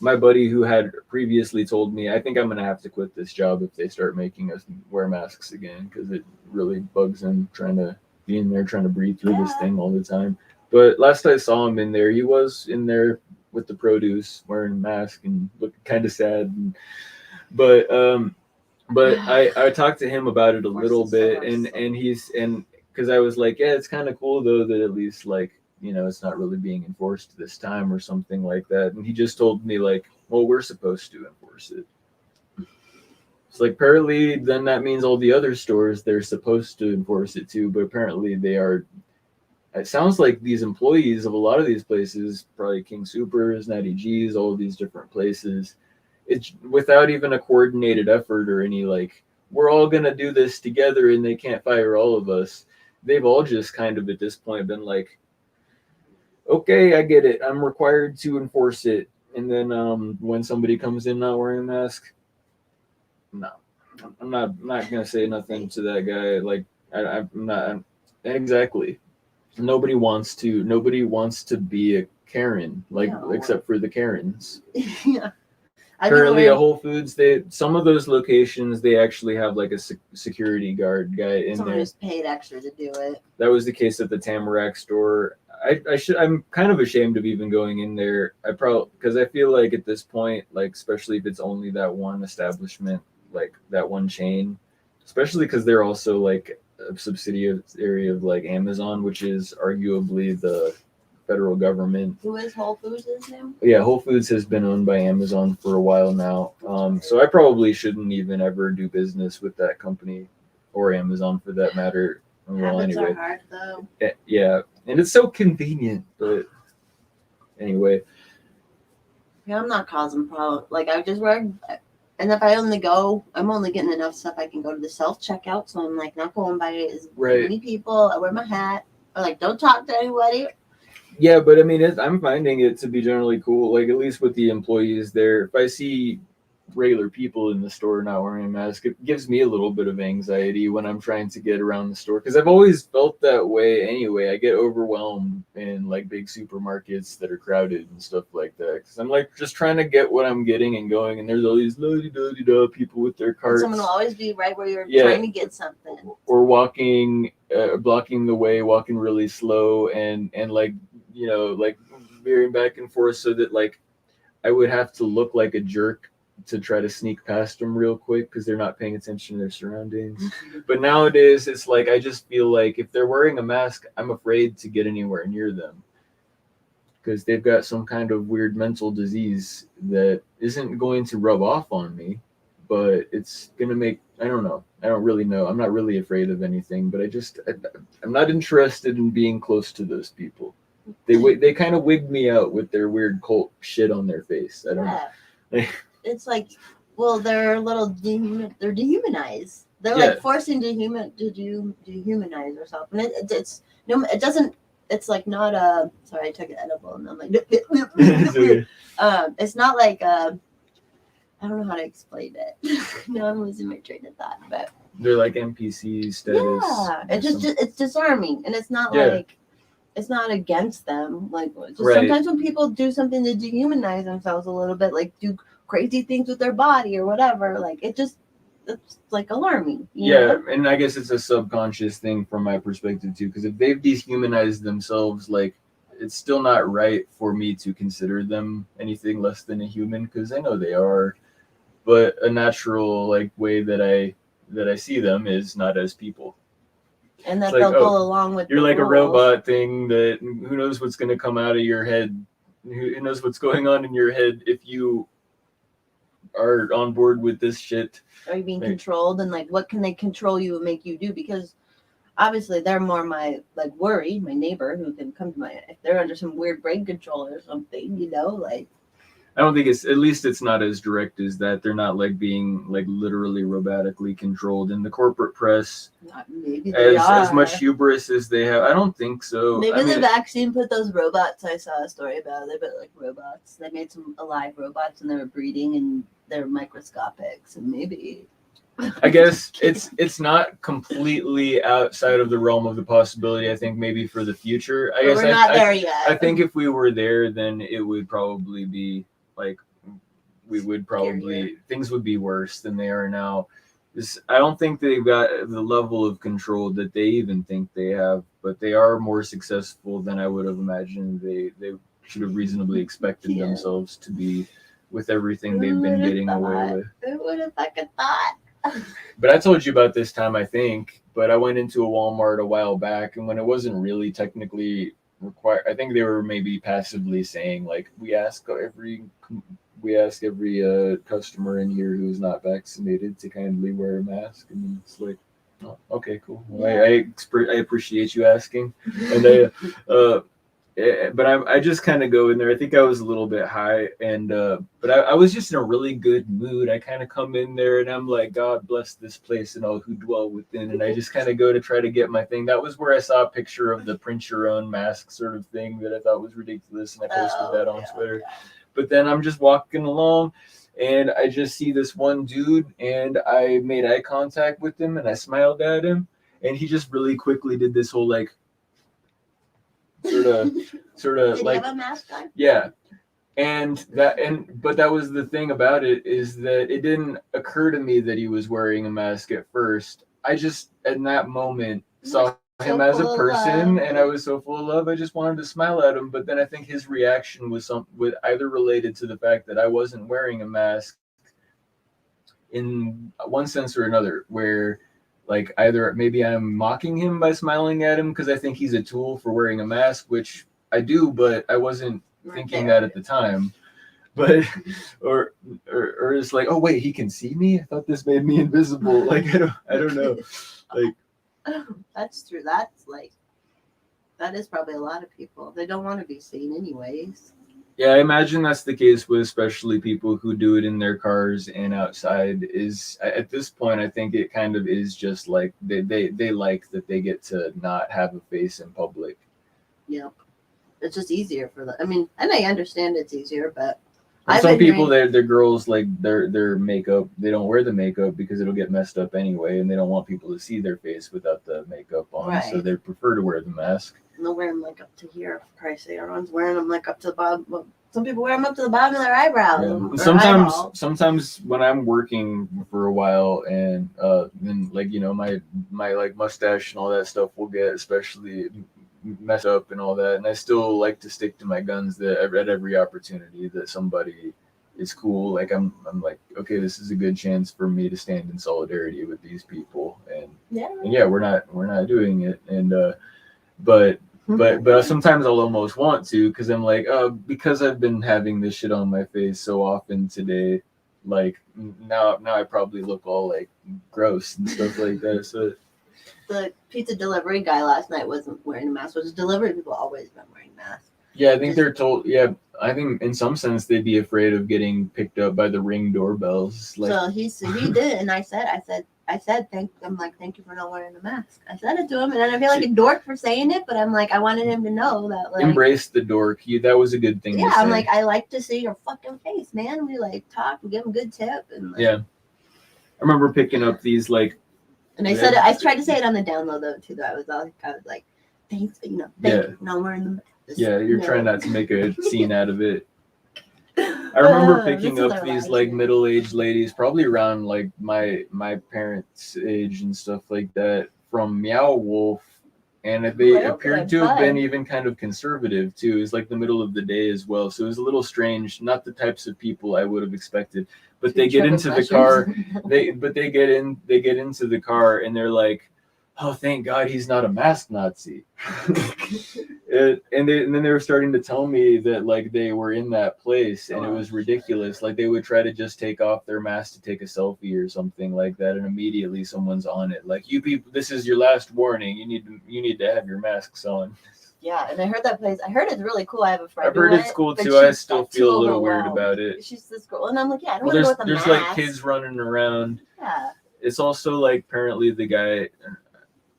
my buddy who had previously told me, "I think I'm gonna have to quit this job if they start making us wear masks again," because it really bugs him trying to be in there trying to breathe through this thing all the time. But last I saw him in there, he was in there with the produce wearing a mask and looking kind of sad. But But I talked to him about it a little Forces so bit, much and so. because I was like, yeah, it's kind of cool though that at least like it's not really being enforced this time or something like that. And he just told me like, well, we're supposed to enforce it. It's like apparently then that means all the other stores they're supposed to enforce it too, but apparently they are. It sounds like these employees of a lot of these places, probably King Supers, Natty G's, all of these different places, it's without even a coordinated effort or any like we're all gonna do this together and they can't fire all of us. They've all just kind of at this point been like, okay, I get it. I'm required to enforce it. And then when somebody comes in not wearing a mask, no, I'm not gonna say nothing to that guy. Like I'm not exactly. Nobody wants to be a Karen, like No. except for the Karens. Yeah. I think Currently, a we're Whole Foods, they some of those locations they actually have like a security guard guy in someone there. who's paid extra to do it. That was the case at the Tamarack store. I'm kind of ashamed of even going in there. I probably because I feel like at this point, like especially if it's only that one establishment, like that one chain, especially because they're also like a subsidiary of like Amazon, which is arguably the federal government. Who is Whole Foods is now? Yeah, Whole Foods has been owned by Amazon for a while now. So I probably shouldn't even ever do business with that company or Amazon for that matter. Well, Habits anyway, are hard though. yeah, and it's so convenient. But anyway, Yeah, I'm not causing problems. Like I just work, and if I only go, I'm only getting enough stuff. I can go to the self checkout, so I'm like not going by as Right. many people. I wear my hat. I like don't talk to anybody. yeah, but I mean, I'm finding it to be generally cool. Like at least with the employees there, if I see regular people in the store not wearing a mask, it gives me a little bit of anxiety when I'm trying to get around the store because I've always felt that way anyway. I get overwhelmed in like big supermarkets that are crowded and stuff like that because I'm like just trying to get what I'm getting and going, and there's all these la-di-da-di-da people with their carts. Someone will always be right where you're Yeah. trying to get something. Or walking, blocking the way, walking really slow, and like like veering back and forth so that like I would have to look like a jerk to try to sneak past them real quick because they're not paying attention to their surroundings. But nowadays, it's like I just feel like if they're wearing a mask, I'm afraid to get anywhere near them because they've got some kind of weird mental disease that isn't going to rub off on me, but it's going to make, I don't know. I don't really know. I'm not really afraid of anything, but I'm not interested in being close to those people. They kind of wigged me out with their weird cult shit on their face. I don't know. It's like, well, they're a little they're dehumanized. They're Yeah. like forcing dehumanize yourself, and it's no, it doesn't. It's like not a. Sorry, I took an edible, and I'm like, it's not like I don't know how to explain it. No, I'm losing my train of thought, but They're like NPC status. yeah, it's disarming, and it's not Yeah. like. It's not against them. Like just Right. sometimes when people do something to dehumanize themselves a little bit, like do crazy things with their body or whatever, like it's like alarming. You know? And I guess it's a subconscious thing from my perspective too, because if they've dehumanized themselves, like it's still not right for me to consider them anything less than a human, because I know they are, but a natural like way that I see them is not as people. And that It's like, they'll go along with. You're the like rules. a robot thing that who knows what's going to come out of your head, who knows what's going on in your head if you are on board with this shit. Are you being Right. controlled, and like what can they control you and make you do? Because obviously they're more my like worry, my neighbor who can come to my if they're under some weird brain control or something, like. I don't think it's not as direct as that. They're not like being like literally robotically controlled in the corporate press. Maybe they As are. much hubris as they have. I don't think so. Maybe I the mean, vaccine put those robots. I saw a story about it. They put like robots. They made some alive robots, and they were breeding, and they're microscopic. So maybe. I guess it's not completely outside of the realm of the possibility. I think maybe for the future. I guess we're not there yet. I think if we were there, then it would probably be like we would probably things would be worse than they are now. I don't think they've got the level of control that they even think they have, but they are more successful than I would have imagined. They should have reasonably expected themselves to be with everything they've been getting away with. Who would have fucking thought? But I told you about this time, I think. But I went into a Walmart a while back, and when it wasn't really technically required, I think they were maybe passively saying like, we ask every customer in here who's not vaccinated to kindly wear a mask, and it's like, oh, okay, cool. Well, I appreciate you asking, and but I just kind of go in there. I think I was a little bit high, and but I was just in a really good mood. I kind of come in there, and I'm like, God bless this place and all who dwell within. And I just kind of go to try to get my thing. That was where I saw a picture of the print your own mask sort of thing that I thought was ridiculous, and I posted that on Twitter. But then I'm just walking along, and I just see this one dude, and I made eye contact with him, and I smiled at him, and he just really quickly did this whole like sort of Did like, he have a mask on? yeah. But that was the thing about it, is that it didn't occur to me that he was wearing a mask at first. I just in that moment saw him as a person, and I was so full of love. I just wanted to smile at him. But then I think his reaction was either related to the fact that I wasn't wearing a mask in one sense or another, where like either maybe I'm mocking him by smiling at him because I think he's a tool for wearing a mask, which I do, but I wasn't thinking that at the time. But or it's like, oh wait, he can see me? I thought this made me invisible. Like I don't know. Like That's true. That is probably a lot of people. They don't want to be seen anyways. yeah, I imagine that's the case with especially people who do it in their cars and outside. Is at this point, I think it kind of is just like they like that they get to not have a face in public. Yep. It's just easier for them. I mean, and I understand it's easier, but And some people, their girls, like their makeup, they don't wear the makeup because it'll get messed up anyway, and they don't want people to see their face without the makeup on, Right. so they prefer to wear the mask. And they'll wear them like up to here. For Christ's sake, everyone's wearing them like up to the bottom. Well, some people wear them up to the bottom of their eyebrows. Yeah. or eyeball. Sometimes when I'm working for a while, and then like my like mustache and all that stuff will get especially messed up and all that, and I still like to stick to my guns that at every opportunity that somebody is cool. Like I'm like, okay, this is a good chance for me to stand in solidarity with these people, and yeah, we're not doing it, and but sometimes I'll almost want to, because I'm like, because I've been having this shit on my face so often today, like now I probably look all like gross and stuff like that. So the pizza delivery guy last night wasn't wearing a mask, which is delivery people always been wearing masks. yeah, I think they're told. Yeah, I think in some sense they'd be afraid of getting picked up by the Ring doorbells. Like, so he did, and I said, thank you for not wearing the mask. I said it to him, and then I feel like a dork for saying it, but I'm like, I wanted him to know that, like, embrace the dork. That was a good thing. Yeah, to say. I'm like, I like to see your fucking face, man. We like talk, we give him good tip, and like, yeah. I remember picking up these like. And I said it, I tried to say it on the download though too. Though I was like, thanks, thank you for not wearing the mask. Yeah, you're trying not to make a scene out of it. I remember picking up these like middle-aged ladies, probably around like my parents' age and stuff like that, from Meow Wolf, and they appeared to have been even kind of conservative too. It was like the middle of the day as well, so it was a little strange. Not the types of people I would have expected. But they get into the car. They get into the car, and they're like, "Oh, thank God he's not a mask Nazi." And then they were starting to tell me that like they were in that place, and it was ridiculous. Like they would try to just take off their mask to take a selfie or something like that, and immediately someone's on it. Like, you people, this is your last warning. You need to have your masks on. Yeah, and I heard that place. I heard it's really cool. I have a friend. I've heard it's cool too. I still feel a little weird about it. She's this girl, and I'm like, yeah, I don't want to go with a mask. There's like kids running around. Yeah. It's also like apparently the guy.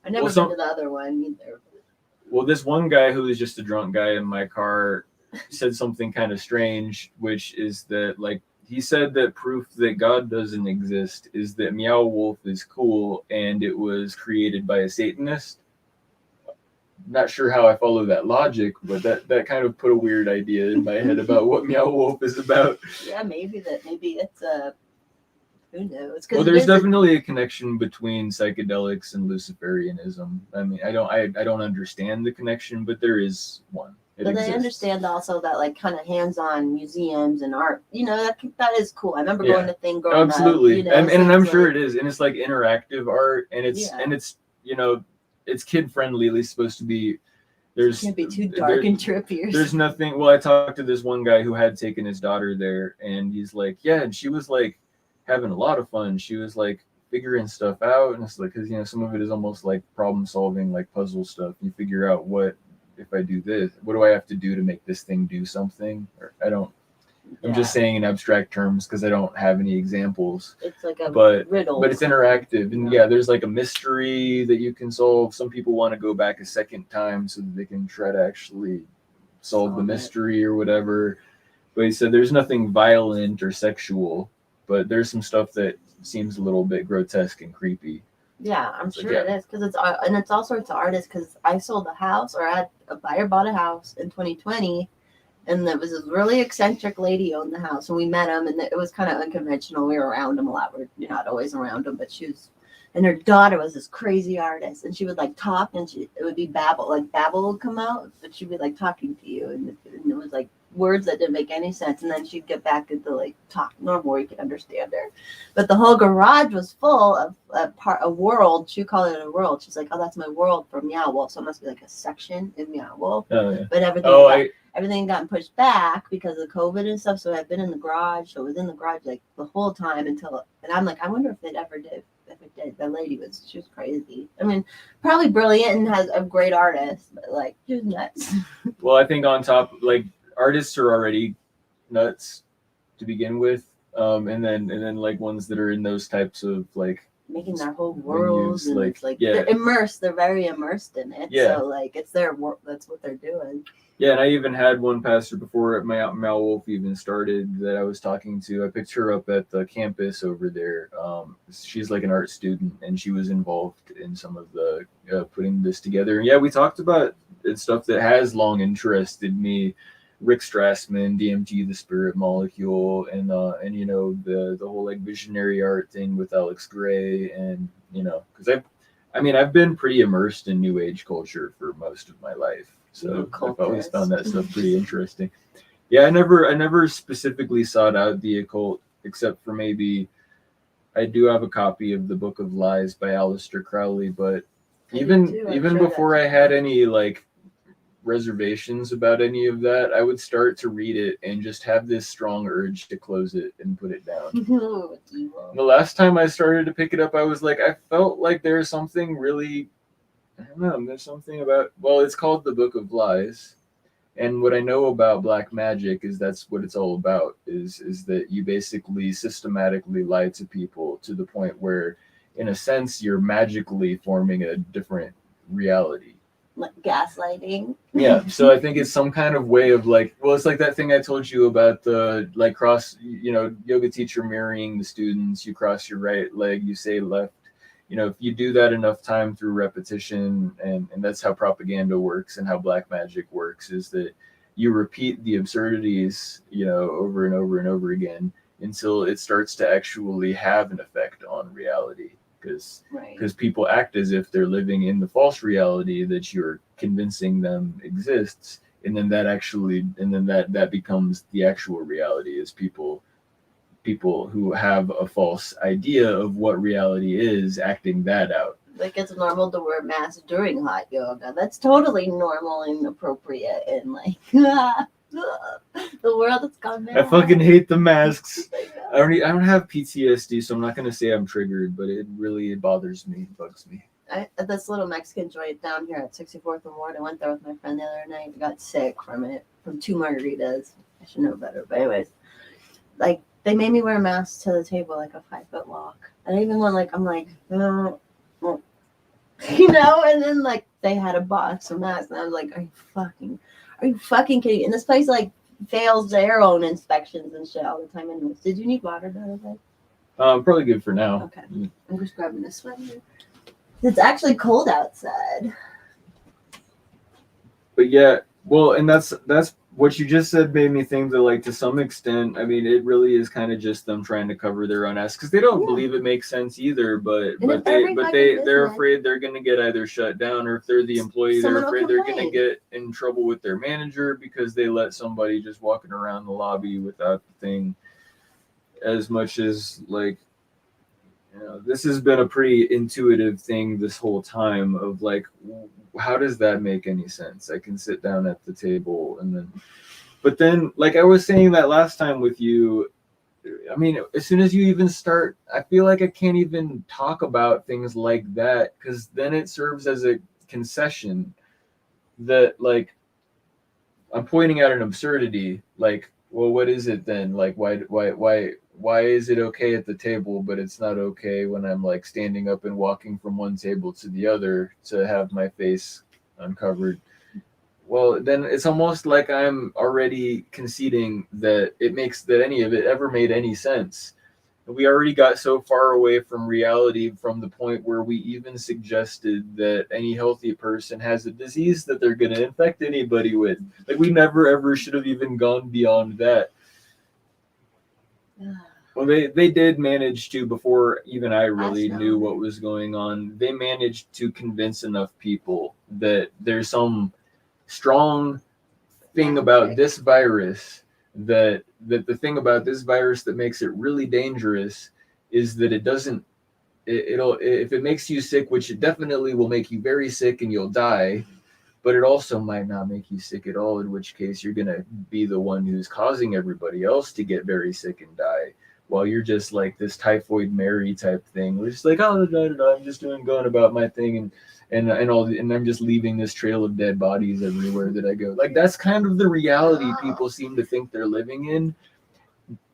I never been to the other one either. Well, this one guy who was just a drunk guy in my car said something kind of strange, which is that like he said that proof that God doesn't exist is that Meow Wolf is cool and it was created by a Satanist. Not sure how I follow that logic, but that kind of put a weird idea in my head about what Meow Wolf is about. Yeah, maybe it's a. Who knows? Well, there's definitely a connection between psychedelics and Luciferianism. I mean, I don't understand the connection, but there is one. But they understand also that like kind of hands-on museums and art, that is cool. I remember going to thing growing absolutely. up. And I'm sure like, it is, and it's like interactive art, and it's it's kid friendly. At least supposed to be. It can't be too dark and trippy. There's nothing. Well, I talked to this one guy who had taken his daughter there, and he's like, yeah, and she was like having a lot of fun. She was like figuring stuff out, and it's like, because some of it is almost like problem solving, like puzzle stuff. You figure out if I do this, what do I have to do to make this thing do something? Or I'm just saying in abstract terms because I don't have any examples. It's like a riddle. But it's interactive. And there's like a mystery that you can solve. Some people want to go back a second time so that they can try to actually solve the mystery or whatever. But he said there's nothing violent or sexual, but there's some stuff that seems a little bit grotesque and creepy. Yeah, I'm sure it is because it's all sorts of artists. Because I sold a house, or I had a buyer bought a house in 2020, and there was this really eccentric lady owned the house, and we met him, and it was kind of unconventional. We were around him a lot. We're not always around him, but and her daughter was this crazy artist, and she would like talk, and it would be babble would come out, but she'd be like talking to you, and it was like words that didn't make any sense, and then she'd get back into like talk normal where you could understand her. But the whole garage was full of a world. She called it a world. She's like, oh, that's my world from Meow Wolf, so it must be like a section in Meow Wolf. Oh, yeah. But everything had gotten pushed back because of COVID and stuff, so I've been in the garage. So it was in the garage like the whole time and I'm like, I wonder if it ever did. If it did, the lady she was crazy. I mean, probably brilliant and has a great artist, but like she was nuts. Well, I think on top, like, artists are already nuts to begin with, and then like ones that are in those types of like making their whole worlds, and like, it's like they're immersed. They're very immersed in it. So like it's their work. That's what they're doing. Yeah, and I even had one pastor before Meow Wolf even started that I was talking to. I picked her up at the campus over there. She's like an art student, and she was involved in some of the putting this together. And yeah, we talked about stuff that has long interested me. Rick Strassman, DMT, the Spirit Molecule, and the whole like visionary art thing with Alex Gray, and because I've been pretty immersed in New Age culture for most of my life. So I've always found that stuff pretty interesting. Yeah, I never specifically sought out the occult, except for maybe I do have a copy of the Book of Lies by Aleister Crowley, but even before I had any like reservations about any of that, I would start to read it and just have this strong urge to close it and put it down. The last time I started to pick it up, I was like, I felt like there's something really, I don't know, there's something about, well, it's called the Book of Lies. And what I know about black magic is that's what it's all about, is that you basically systematically lie to people to the point where, in a sense, you're magically forming a different reality. Like gaslighting. Yeah, so I think it's some kind of way of like, well, it's like that thing I told you about the like yoga teacher mirroring the students. You cross your right leg, you say left. If you do that enough time through repetition, and that's how propaganda works and how black magic works, is that you repeat the absurdities, over and over and over again until it starts to actually have an effect on reality. Because people act as if they're living in the false reality that you're convincing them exists, and then that becomes the actual reality, is people who have a false idea of what reality is acting that out. Like it's normal to wear masks during hot yoga. That's totally normal and appropriate, and like the world has gone mad. I fucking hate the masks. I don't have PTSD, so I'm not gonna say I'm triggered, but it really bothers me, bugs me. At this little Mexican joint down here at 64th and Ward, I went there with my friend the other night. I got sick from 2 margaritas. I should know better, but anyways, like they made me wear a mask to the table, like a 5-foot walk. And even when I'm like, no, and then like they had a box of masks, and I was like, are you fucking kidding? And this place like fails their own inspections and shit all the time. Anyways, did you need water the other day? Probably good for now. Okay, I'm just grabbing a sweater. It's actually cold outside. But yeah, well, and that's what you just said made me think that, like, to some extent, I mean, it really is kind of just them trying to cover their own ass because they don't Yeah. believe it makes sense either. But And if every fucking they're business- afraid they're gonna get either shut down, or if they're the employee, Someone they're will afraid they're gonna complain. get in trouble with their manager because they let somebody just walking around the lobby without the thing. As much as, like, you know, this has been a pretty intuitive thing this whole time of, like, how does that make any sense? I can sit down at the table and then, but then, like I was saying that last time with you, I mean, as soon as you even start, I feel like I can't even talk about things like that because then it serves as a concession that, like, I'm pointing out an absurdity. Like, well, what is it then? Like, why is it okay at the table, but it's not okay when I'm, like, standing up and walking from one table to the other to have my face uncovered? Well, then it's almost like I'm already conceding that any of it ever made any sense. We already got so far away from reality from the point where we even suggested that any healthy person has a disease that they're going to infect anybody with. Like, we never ever should have even gone beyond that. Well, they did manage to, before even I really knew what was going on, they managed to convince enough people that there's some strong thing about this virus, that the thing about this virus that makes it really dangerous is that it doesn't, it'll, if it makes you sick, which it definitely will make you very sick and you'll die, but it also might not make you sick at all, in which case you're going to be the one who's causing everybody else to get very sick and die, while you're just like this typhoid Mary type thing. We're just like, oh, I'm just going about my thing, and I'm just leaving this trail of dead bodies everywhere that I go. Like, that's kind of the reality people seem to think they're living in.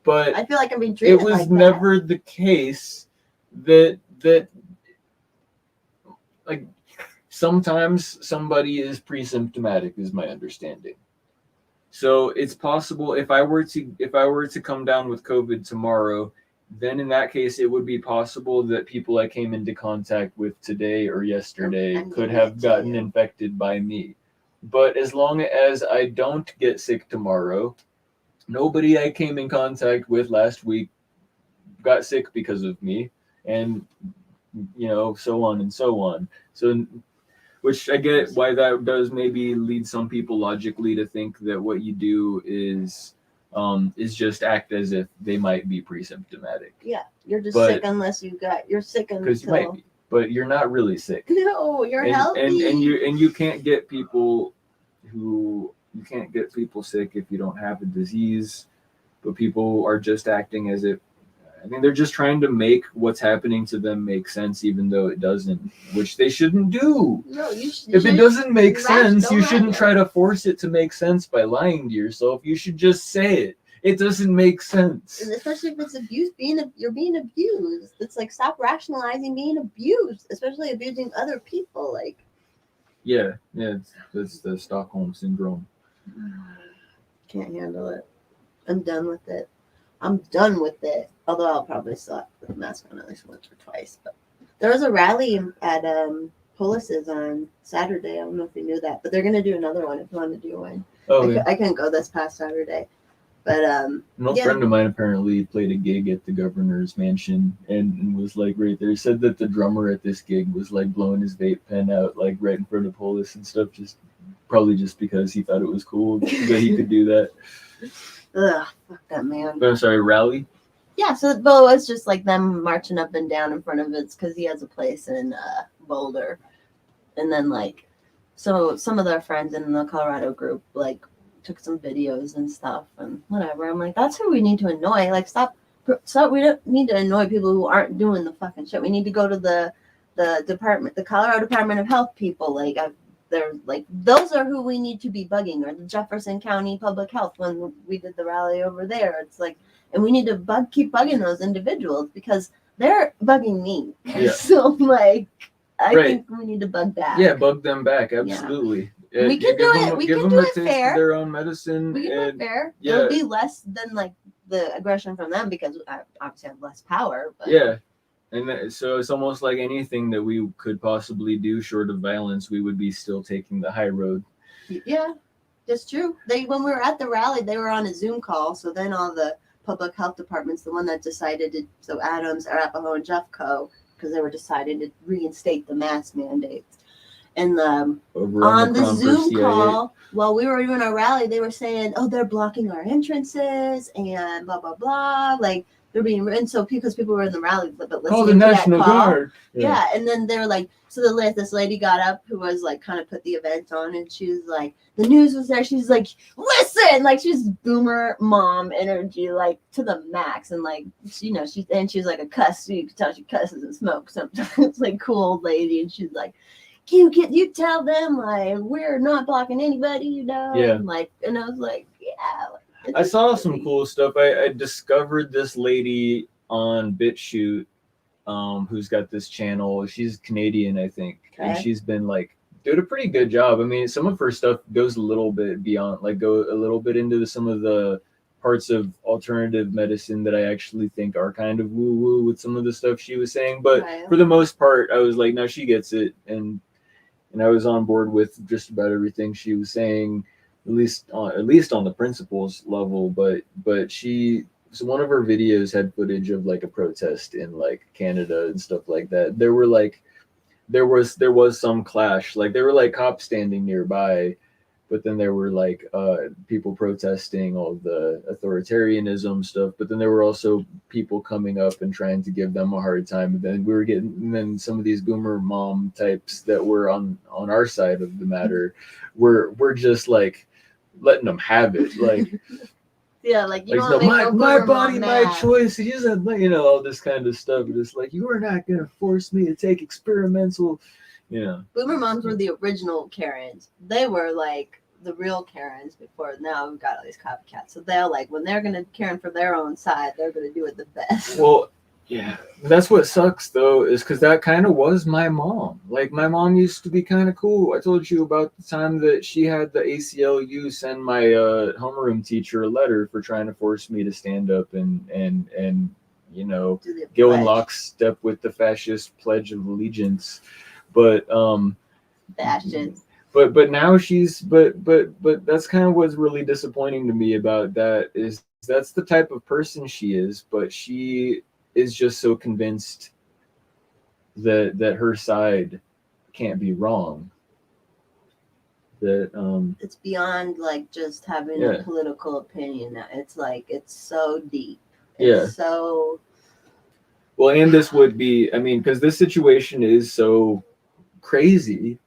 But I feel like I'm being treated it was like never the case that like, sometimes somebody is pre-symptomatic, is my understanding. So it's possible if I were to come down with COVID tomorrow, then in that case it would be possible that people I came into contact with today or yesterday could have gotten infected by me. But as long as I don't get sick tomorrow, nobody I came in contact with last week got sick because of me, and, you know, so on and so on. So, which I get why that does maybe lead some people logically to think that what you do is just act as if they might be pre-symptomatic. Yeah, you're just sick unless you're sick until, because you might be, but you're not really sick. No, you're healthy. And you can't get people sick if you don't have a disease, but people are just acting as if, I mean, they're just trying to make what's happening to them make sense, even though it doesn't, which they shouldn't do. No, you should. If it doesn't make sense, you shouldn't try to force it to make sense by lying to yourself. You should just say it. It doesn't make sense. And especially if it's abuse, you're being abused. It's like, stop rationalizing being abused, especially abusing other people. Like, yeah, that's the Stockholm syndrome. Can't handle it. I'm done with it. Although I'll probably still have to put the mask on at least once or twice. But there was a rally at Polis's on Saturday. I don't know if you knew that, but they're gonna do another one if you want to do one. Oh, yeah. I couldn't go this past Saturday, but An old friend of mine apparently played a gig at the governor's mansion and was like right there. Said that the drummer at this gig was like blowing his vape pen out like right in front of Polis and stuff, probably just because he thought it was cool that he could do that. Ugh, fuck that man. I'm sorry, rally? Yeah, so it was just like them marching up and down in front of it because he has a place in Boulder. And then, like, so some of their friends in the Colorado group, like, took some videos and stuff and whatever. I'm like, that's who we need to annoy. Like, stop. We don't need to annoy people who aren't doing the fucking shit. We need to go to the Colorado Department of Health people. Like, they're like, those are who we need to be bugging, or the Jefferson County Public Health when we did the rally over there. It's like, and we need to keep bugging those individuals because they're bugging me. Yeah. So, like, I think we need to bug back. Yeah, bug them back. Absolutely. Yeah. We can do it. We can do it fair. Their own medicine. We can do it fair. Yeah. It'll be less than like the aggression from them because I obviously have less power. But. Yeah. And so it's almost like anything that we could possibly do short of violence, we would be still taking the high road. Yeah. That's true. When we were at the rally, they were on a Zoom call. So then all the public health departments, the one that decided to, so Adams, Arapahoe, and Jeffco, because they were deciding to reinstate the mask mandates. And Over on the Omicron Zoom versus CIA. call, while we were doing our rally, they were saying, "Oh, they're blocking our entrances and blah blah blah." Like they're being, and so because people were in the rally, but listening Call the to that National call, Guard. yeah. And then they were like, so this lady got up who was like kind of put the event on, and she was like, the news was there. She's like, listen, like she's boomer mom energy, like to the max, and like she was like a cuss. So you could tell she cusses and smokes sometimes, like cool old lady, and she's like, you tell them like we're not blocking anybody, Yeah. and I was like, yeah. I saw some cool stuff. I discovered this lady on BitChute, who's got this channel. She's Canadian, I think, and Okay. she's been like doing a pretty good job. I mean, some of her stuff goes a little bit beyond, like go a little bit into some of the parts of alternative medicine that I actually think are kind of woo woo with some of the stuff she was saying. But Right. for the most part, I was like, no, she gets it, and I was on board with just about everything she was saying, at least on the principles level. But she, so one of her videos had footage of like a protest in like Canada and stuff like that. There was some clash, like there were like cops standing nearby, but then there were like people protesting all the authoritarianism stuff, but then there were also people coming up and trying to give them a hard time. And then some of these boomer mom types that were on our side of the matter were just like letting them have it, like Yeah, like you like, don't no, make no my boomer body, mom my mad. choice. You just, all this kind of stuff. And it's like, you are not gonna force me to take experimental, Boomer moms were the original Karens. They were like the real Karens before. Now we've got all these copycats. So they're like, when they're gonna Karen for their own side, they're gonna do it the best. Well, yeah, that's what sucks though, is because that kind of was my mom. Like my mom used to be kind of cool. I told you about the time that she had the ACLU send my homeroom teacher a letter for trying to force me to stand up and Do the go in pledge. lockstep with the fascist Pledge of Allegiance. But Bastions. but now she's but that's kind of what's really disappointing to me about that is that's the type of person she is, but she is just so convinced that her side can't be wrong that It's beyond like just having Yeah. a political opinion now. It's like it's so deep. Yeah. It's so well, and this would be, I mean, because this situation is so crazy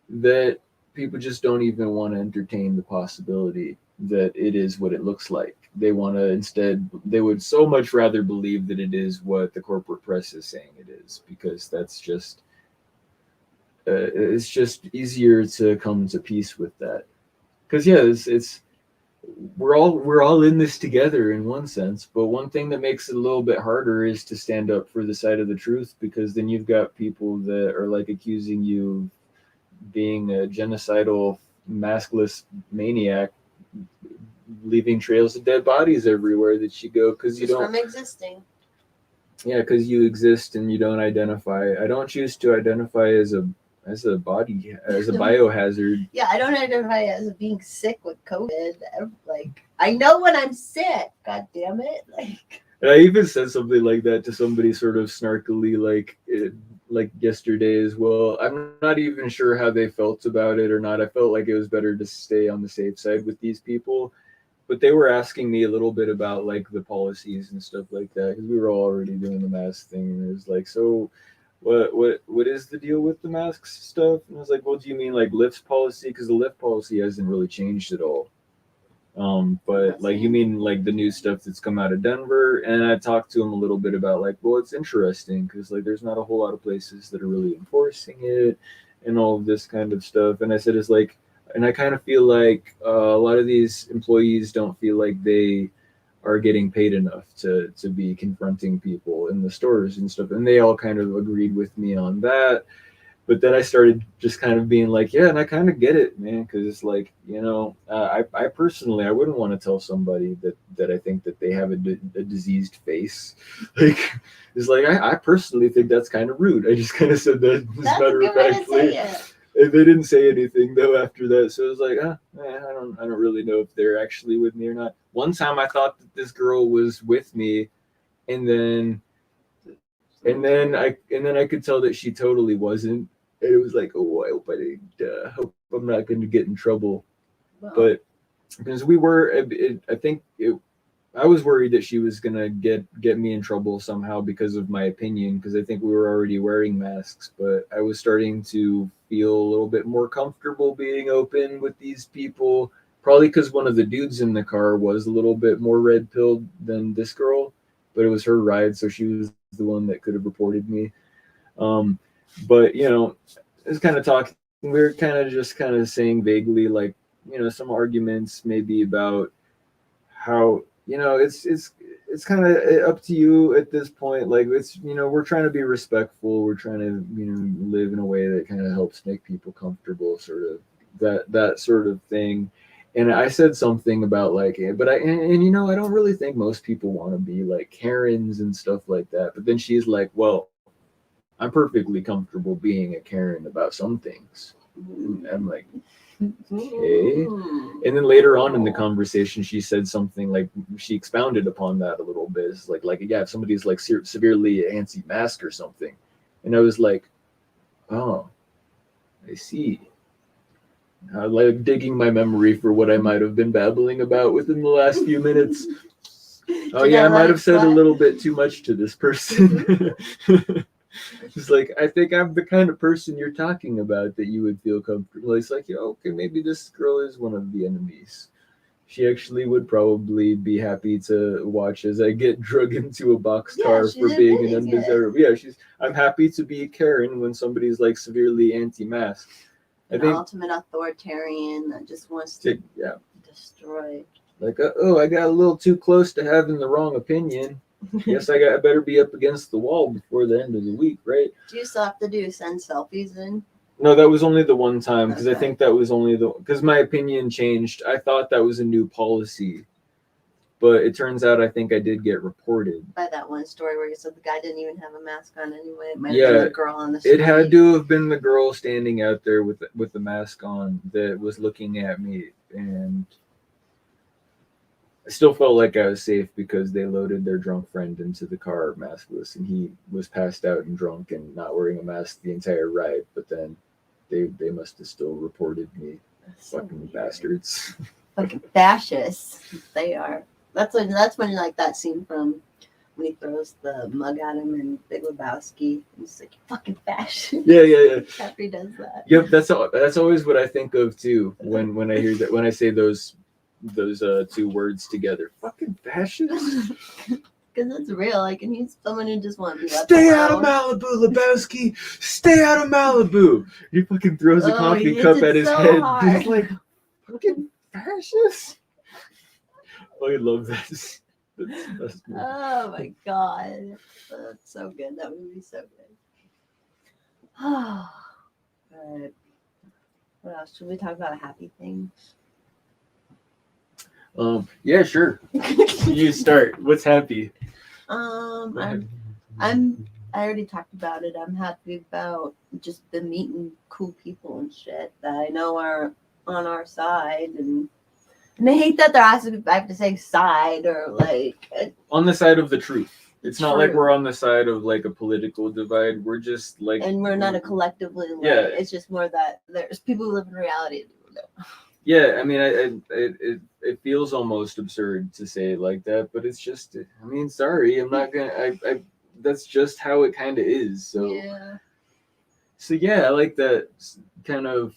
that people just don't even want to entertain the possibility that it is what it looks like. They want to instead, they would so much rather believe that it is what the corporate press is saying it is, because that's just, it's just easier to come to peace with that. Because yeah, it's we're all in this together in one sense, but one thing that makes it a little bit harder is to stand up for the side of the truth, because then you've got people that are like accusing you of being a genocidal maskless maniac, leaving trails of dead bodies everywhere that you go because you just don't from existing. yeah, because you exist and you don't identify. I don't choose to identify as a body, as a biohazard. Yeah, I don't identify as being sick with COVID. Like I know when I'm sick. God damn it! Like And I even said something like that to somebody sort of snarkily, like yesterday as well. I'm not even sure how they felt about it or not. I felt like it was better to stay on the safe side with these people. But they were asking me a little bit about like the policies and stuff like that, because we were all already doing the mask thing. And it was like, so what is the deal with the masks stuff? And I was like, well, do you mean like Lyft's policy? Because the Lyft policy hasn't really changed at all. But like you mean like the new stuff that's come out of Denver? And I talked to him a little bit about like, well, it's interesting because like there's not a whole lot of places that are really enforcing it and all of this kind of stuff. And I said, it's like, and I kind of feel like a lot of these employees don't feel like they are getting paid enough to be confronting people in the stores and stuff. And they all kind of agreed with me on that. But then I started just kind of being like, yeah, and I kind of get it, man, because it's like, I personally, I wouldn't want to tell somebody that I think that they have a diseased face. Like, it's like, I personally think that's kind of rude. I just kind of said that as that's a matter good of way to factly. say it. And they didn't say anything though after that. So I was like, I don't really know if they're actually with me or not. One time I thought that this girl was with me, and then I could tell that she totally wasn't. And it was like, oh, I hope hope I'm not going to get in trouble. Well, But because we were, I was worried that she was gonna get me in trouble somehow because of my opinion, because I think we were already wearing masks, but I was starting to feel a little bit more comfortable being open with these people, probably because one of the dudes in the car was a little bit more red pilled than this girl, but it was her ride, so she was the one that could have reported me. But it was kind of talking. We were kind of saying vaguely, like, some arguments maybe about how it's kind of up to you at this point. Like, it's we're trying to be respectful, we're trying to live in a way that kind of helps make people comfortable, sort of that sort of thing. And I said something about like, but I don't really think most people want to be like Karens and stuff like that. But then she's like, well, I'm perfectly comfortable being a Karen about some things. And I'm like, okay. And then later on in the conversation, she said something like, she expounded upon that a little bit. It's like yeah, if somebody's like severely anti-mask or something. And I was like, oh, I see. Like digging my memory for what I might have been babbling about within the last few minutes. Oh yeah, I might have said a little bit too much to this person. It's like, I think I'm the kind of person you're talking about that you would feel comfortable. It's like, okay, maybe this girl is one of the enemies. She actually would probably be happy to watch as I get drug into a boxcar for being an undesirable. Yeah, I'm happy to be Karen when somebody's like severely anti-mask. An ultimate authoritarian that just wants to destroy. Like, I got a little too close to having the wrong opinion. Guess I better be up against the wall before the end of the week, right? Do you still have to send selfies in? No, that was only the one time, because I think that was only because my opinion changed. I thought that was a new policy, but it turns out I think I did get reported. By that one story where you said the guy didn't even have a mask on anyway. It might have been the girl on the street. It had to have been the girl standing out there with the mask on that was looking at me, and I still felt like I was safe because they loaded their drunk friend into the car maskless, and he was passed out and drunk and not wearing a mask the entire ride. But then they must have still reported me. Fucking bastards. Fucking fascists. They are. That's when like that scene from when he throws the mug at him in Big Lebowski. He's like, fucking fascist. Yeah. Jeffrey does that. Yep, that's always what I think of too when I hear that, when I say those two words together. Fucking fascist. Because it's real. Like, and he's someone who just wants to be left Stay alone. out of Malibu, Lebowski. Stay out of Malibu. He fucking throws a coffee cup at his head. Hard. He's like, fucking fascist. I love that. That's Oh my god. That's so good. That would be so good. But what else? Should we talk about happy things? Yeah, sure. You start. What's happy? I already talked about it. I'm happy about just the meeting cool people and shit that I know are on our side, and I hate that I have to say side or like on the side of the truth. It's not like we're on the side of like a political divide. We're just like, and we're not a collectively. Like, yeah. It's just more that there's people who live in reality. Yeah, I mean, it feels almost absurd to say it like that, but it's just, I mean, sorry, I'm not gonna, that's just how it kind of is. So yeah, I like that kind of,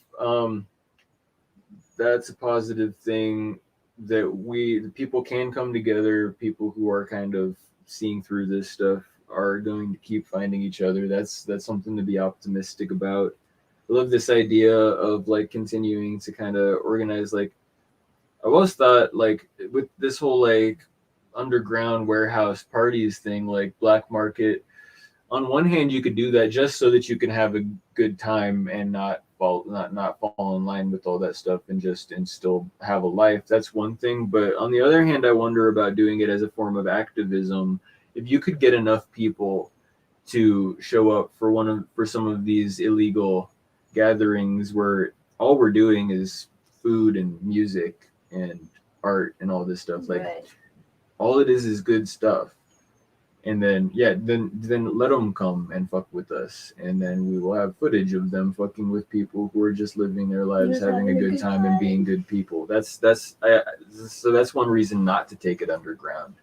that's a positive thing that the people can come together. People who are kind of seeing through this stuff are going to keep finding each other. That's something to be optimistic about. I love this idea of like continuing to kind of organize. Like, I always thought like with this whole like underground warehouse parties thing, like black market, on one hand you could do that just so that you can have a good time and not fall in line with all that stuff and still have a life. That's one thing. But on the other hand, I wonder about doing it as a form of activism. If you could get enough people to show up for some of these illegal gatherings where all we're doing is food and music and art and all this stuff. Like Right. all it is good stuff. And then then let them come and fuck with us, and then we will have footage of them fucking with people who are just living their lives, Just having a good time and being good people. So that's one reason not to take it underground.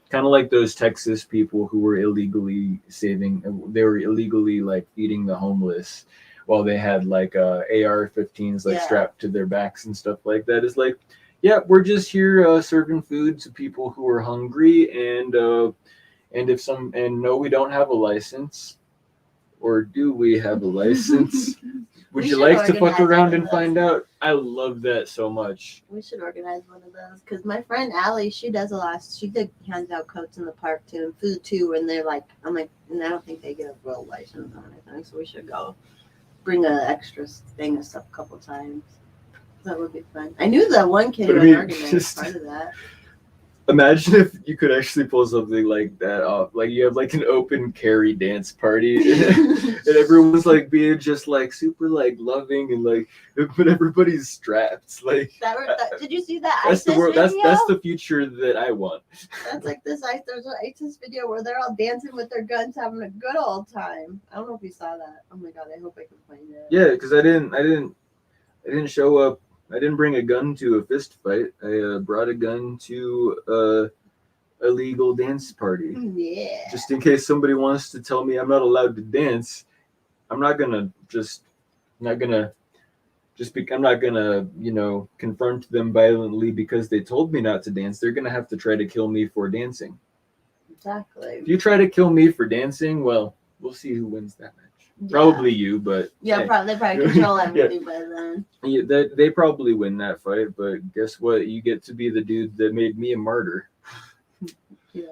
Kind of like those Texas people who were illegally they were illegally like feeding the homeless while they had like AR-15s like Yeah. strapped to their backs and stuff like that. It's like, yeah, we're just here serving food to people who are hungry, and no, we don't have a license, or do we have a license? Would We you should like to fuck organize one around of and those. find out? I love that so much. We should organize one of those because my friend Allie, she does a lot. She hands out coats in the park too and food too. And they're like, I'm like, and I don't think they get a real license or anything. So we should go bring an extra thing of stuff a couple times. That would be fun. I knew that one kid But who I mean, organized just- part of that. Imagine if you could actually pull something like that off. Like you have like an open carry dance party, and everyone's like being just like super like loving and like, but everybody's strapped. Like Did you see that that's the ISIS world. video? That's the future that I want. That's like there's an ISIS video where they're all dancing with their guns, having a good old time. I don't know if you saw that. Oh my god, I hope I can find it. Yeah, because I didn't show up. I didn't bring a gun to a fist fight. I brought a gun to a legal dance party. Yeah. Just in case somebody wants to tell me I'm not allowed to dance, I'm not gonna confront them violently because they told me not to dance. They're gonna have to try to kill me for dancing. Exactly. If you try to kill me for dancing, well, we'll see who wins that match. Yeah. Probably you, but Yeah, hey. they probably control everything by then. Yeah, they probably win that fight, but guess what? You get to be the dude that made me a martyr. Yeah.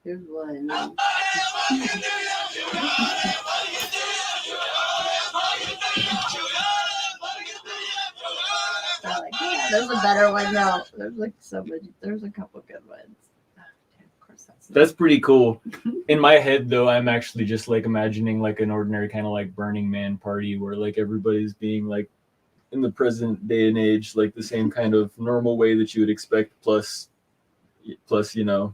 Here's one. There's a better one though. There's like so many. There's a couple good ones. Of course, That's pretty cool. In my head, though, I'm actually just like imagining like an ordinary kind of like Burning Man party where like everybody's being like in the present day and age, like the same kind of normal way that you would expect, plus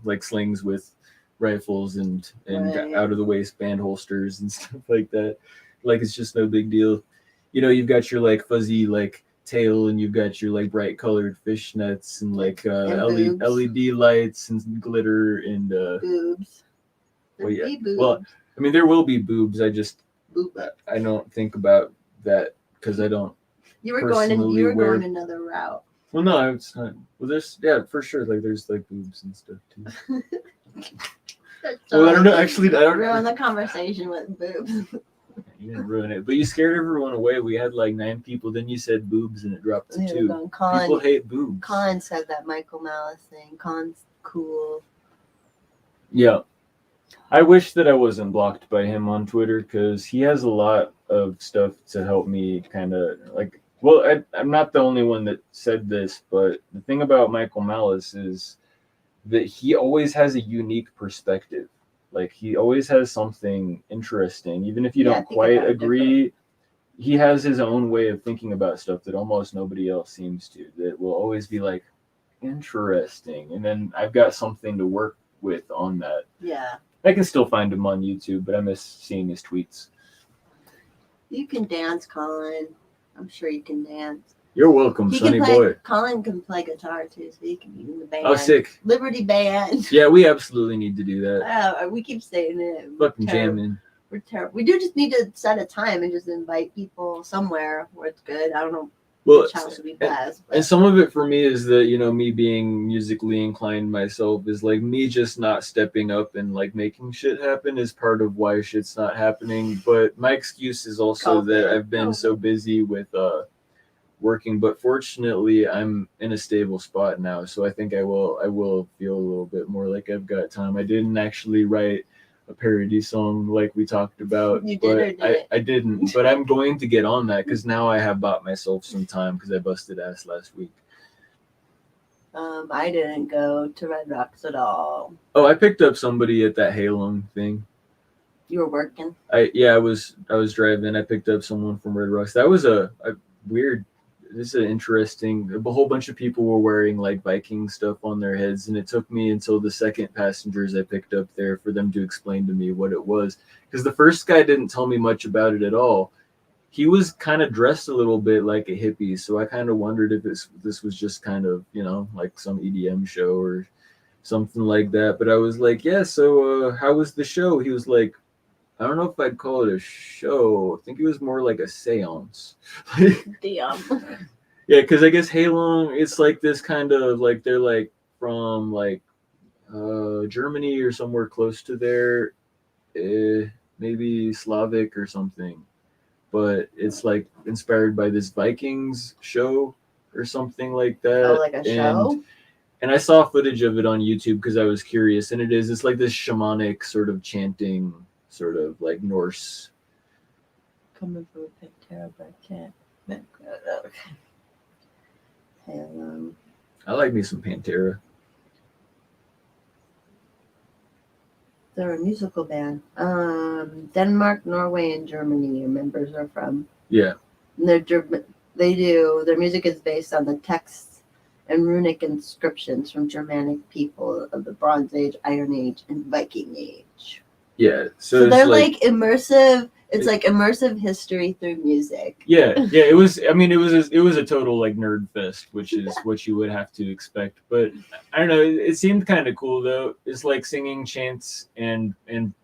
like slings with rifles and Right. out of the waistband holsters and stuff like that. Like it's just no big deal. You've got your like fuzzy like tail, and you've got your like bright colored fishnets and like And boobs. LED lights and glitter and boobs. Well, yeah. Be boobs. Well, I mean there will be boobs. Boob. I don't think about that because I don't. You were going personally wear- another route. Well, no, it's not. Well, there's for sure. Like there's like boobs and stuff too. Well, I don't know. Actually, I don't. Ruin the conversation with boobs. You didn't ruin it, but you scared everyone away. We had like 9 people. Then you said boobs, and it dropped to 2. People Colin hate boobs. said that Michael Malice thing. Colin's cool. Yeah. I wish that I wasn't blocked by him on Twitter because he has a lot of stuff to help me kind of like. Well, I'm not the only one that said this, but the thing about Michael Malice is that he always has a unique perspective. Like he always has something interesting, even if you Yeah, don't think quite about it agree. He has his own way of thinking about stuff that almost nobody else seems to. That will always be like interesting, and then I've got something to work with on that. Yeah. I can still find him on YouTube, but I miss seeing his tweets. You can dance, Colin. I'm sure you can dance. You're welcome, Sonny boy. Colin can play guitar too, so he can be in the band. Oh, sick. Liberty Band. Yeah, we absolutely need to do that. We keep saying it. Fucking jamming. We're terrible. We do just need to set a time and just invite people somewhere where it's good. I don't know Well, which house would be best. and some of it for me is that, me being musically inclined myself is like me just not stepping up and like making shit happen is part of why shit's not happening. But my excuse is also that I've been so busy with working, but fortunately I'm in a stable spot now, so I think I will feel a little bit more like I've got time. I didn't actually write a parody song like we talked about. You but did or didn't? I didn't, but I'm going to get on that because now I have bought myself some time because I busted ass last week. I didn't go to Red Rocks at all. Oh, I picked up somebody at that Halem thing. You were working. I was driving. I picked up someone from Red Rocks. That was a weird. This is an interesting. A whole bunch of people were wearing like Viking stuff on their heads, and it took me until the second passengers I picked up there for them to explain to me what it was. Because the first guy didn't tell me much about it at all. He was kind of dressed a little bit like a hippie, so I kind of wondered if this was just kind of, you know, like some EDM show or something like that. But I was like, yeah. So how was the show? He was like, I don't know if I'd call it a show. I think it was more like a seance. Damn. Yeah, because I guess Halong, it's like this kind of like they're like from like Germany or somewhere close to there, maybe Slavic or something. But it's like inspired by this Vikings show or something like that. Oh, like a show? And I saw footage of it on YouTube because I was curious, and it's like this shamanic sort of chanting, sort of like Norse. Coming from a Pantera, but I can't. Okay. Hello. I like me some Pantera. They're a musical band. Denmark, Norway, and Germany. Your members are from. Yeah. And their music is based on the texts and runic inscriptions from Germanic people of the Bronze Age, Iron Age, and Viking Age. Yeah. So they're like immersive. It's like immersive history through music. Yeah. It was. I mean, it was a total like nerd fest, which is what you would have to expect. But I don't know. It seemed kind of cool though. It's like singing chants and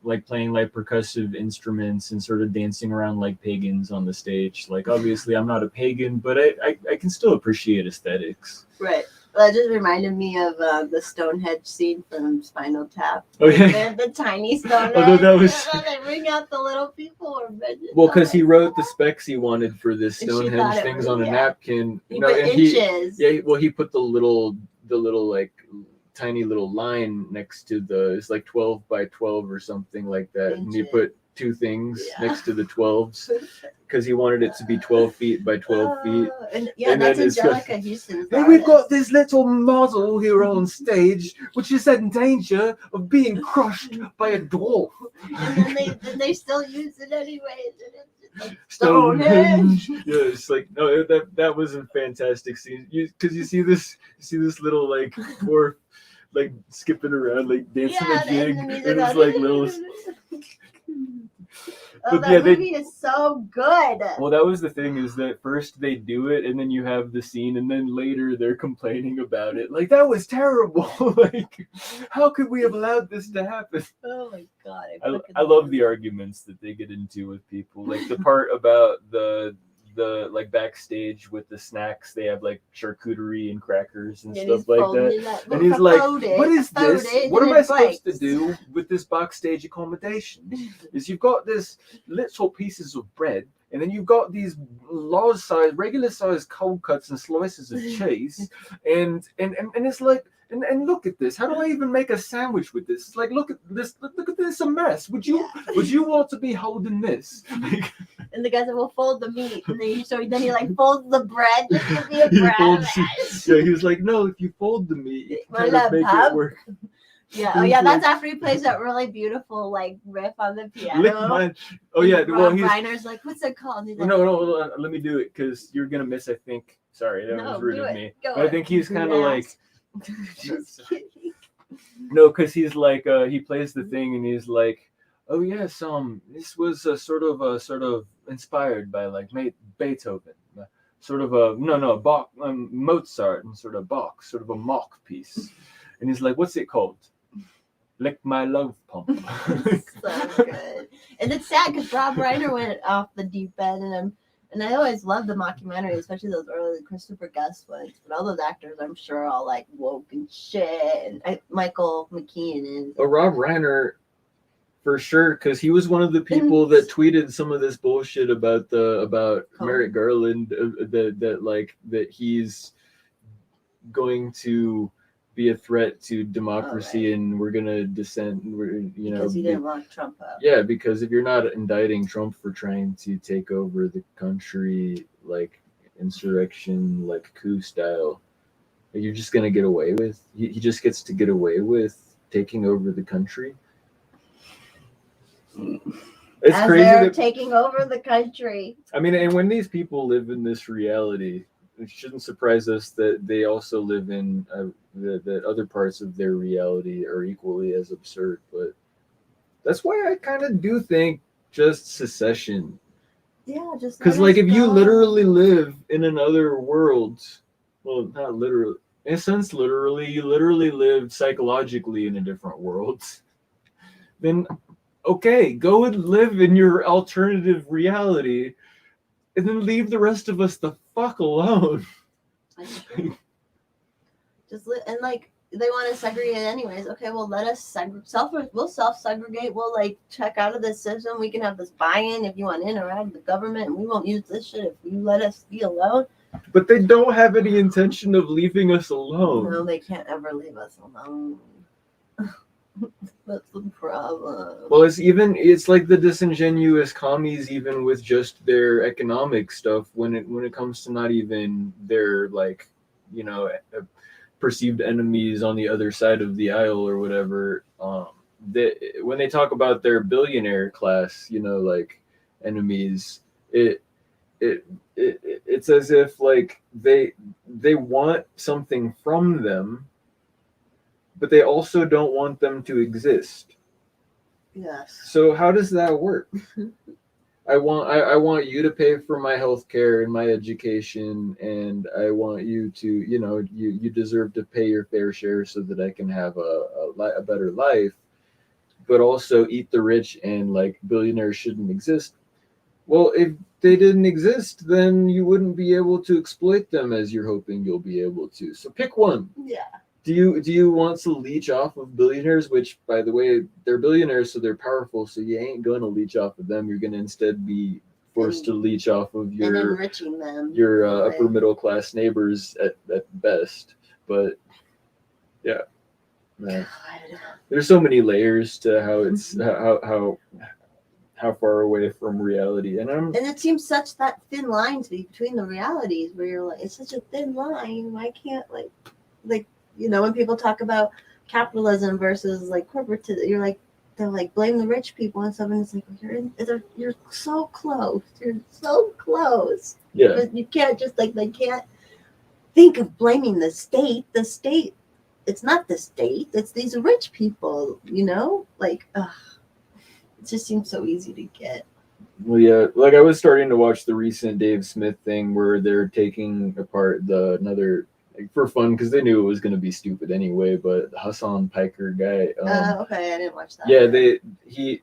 like playing like percussive instruments and sort of dancing around like pagans on the stage. Like obviously, I'm not a pagan, but I can still appreciate aesthetics. Right. That just reminded me of the Stonehenge scene from Spinal Tap. Oh yeah. The tiny Stonehenge. Although that was. They bring out the little people. Well, because he wrote the specs he wanted for this And she thought Stonehenge it things was- on a yeah. napkin. He No, put and inches. he put the little like tiny little line next to it's like 12 by 12 or something like that, and he Inches. put two things Yeah. next to the 12s because he wanted it to be 12 feet by 12 feet. And And that's then it's Angelica Houston's And we've got artist. this little model here on stage, which is in danger of being crushed by a dwarf. And then they still use it anyways. And it's like Stonehenge. Yeah, it's like no, that was a fantastic scene. Because you see this little like dwarf like skipping around like dancing a jig, and it's like little. Oh, But that yeah, they- movie is so good. Well, that was the thing, is that first they do it, and then you have the scene, and then later they're complaining about it. Like, that was terrible. Like, how could we have allowed this to happen? Oh my god! I love the arguments that they get into with people. Like the part about the like backstage with the snacks, they have like charcuterie and crackers and stuff like that. And he's like, what is this? What am I supposed to do with this backstage accommodation? Is you've got this little pieces of bread, and then you've got these large size, regular size cold cuts and slices of cheese, and it's like, and look at this. How do I even make a sandwich with this? It's like, look at this, a mess. Would you want to be holding this? Like, And the guy said, "We'll fold the meat." And then he like folds the bread. Just give me a he bread. folds it. Yeah, he was like, no, if you fold the meat, you My kind of make love, it work. Yeah. Oh yeah. That's after he plays that really beautiful like riff on the piano. Lick mine. Oh yeah. And Well, Rob he's Reiner's like, "What's it called?" And he's like, no. Let me do it because you're gonna miss. I think. Sorry, that was rude do of it. me. Go But I on. think he's kind of like. Just kidding. No, because he's like he plays the thing and he's like, oh yes, this was sort of inspired by like Beethoven, sort of a Bach, Mozart, and sort of Bach, sort of a mock piece, and he's like, what's it called? Lick my love pump. So good. And it's sad because Rob Reiner went off the deep end, and I always loved the mockumentary, especially those early Christopher Guest ones. But all those actors, I'm sure, all like woke and shit. And Michael McKean is. Oh, Rob Reiner, for sure, because he was one of the people that tweeted some of this bullshit about Merrick Garland, that he's going to be a threat to democracy, and we're gonna dissent. Because he didn't lock Trump up. Yeah, because if you're not indicting Trump for trying to take over the country, like insurrection, like coup style, you're just gonna get away with. He just gets to get away with taking over the country. It's As crazy they're that taking over the country. I mean, and when these people live in this reality, it shouldn't surprise us that they also live in that other parts of their reality are equally as absurd. But that's why I kind of do think just secession. Yeah, just Because, let like, us if you go. literally live in another world, well, not literally, in a sense, literally, you literally live psychologically in a different world, then okay, go and live in your alternative reality and then leave the rest of us the fuck alone. That's true. And like they want to segregate anyways. Okay, well let us we'll self-segregate. We'll like check out of this system. We can have this buy-in if you want in or out of the government, and we won't use this shit if you let us be alone. But they don't have any intention of leaving us alone. No, they can't ever leave us alone. That's the problem. Well, it's like the disingenuous commies, even with just their economic stuff. When it comes to not even their like, you know, perceived enemies on the other side of the aisle or whatever. When they talk about their billionaire class, you know, like enemies, it's as if like they want something from them, but they also don't want them to exist. Yes. So how does that work? I want you to pay for my health care and my education, and I want you to, you know, you deserve to pay your fair share so that I can have a better life, but also eat the rich, and like billionaires shouldn't exist. Well, if they didn't exist, then you wouldn't be able to exploit them as you're hoping you'll be able to. So pick one. Yeah. Do you want to leech off of billionaires, which, by the way, they're billionaires, so they're powerful, so you ain't going to leech off of them. You're going to instead be forced to leech off of And your enriching them. upper middle class neighbors at best. But yeah, man, God. there's so many layers to how it's how far away from reality, and And it seems such that thin line to be between the realities where you're like, it's such a thin line. Why can't like you know, when people talk about capitalism versus like corporate, you're like, they're like blame the rich people and stuff, and it's like you're so close. You're so close. yeah. But you can't just like they can't think of blaming the state. The state, it's not the state. It's these rich people. You know, like it just seems so easy to get. Well, yeah, like I was starting to watch the recent Dave Smith thing where they're taking apart another like, for fun because they knew it was going to be stupid anyway. But Hassan Piker guy, Okay, I didn't watch that. yeah,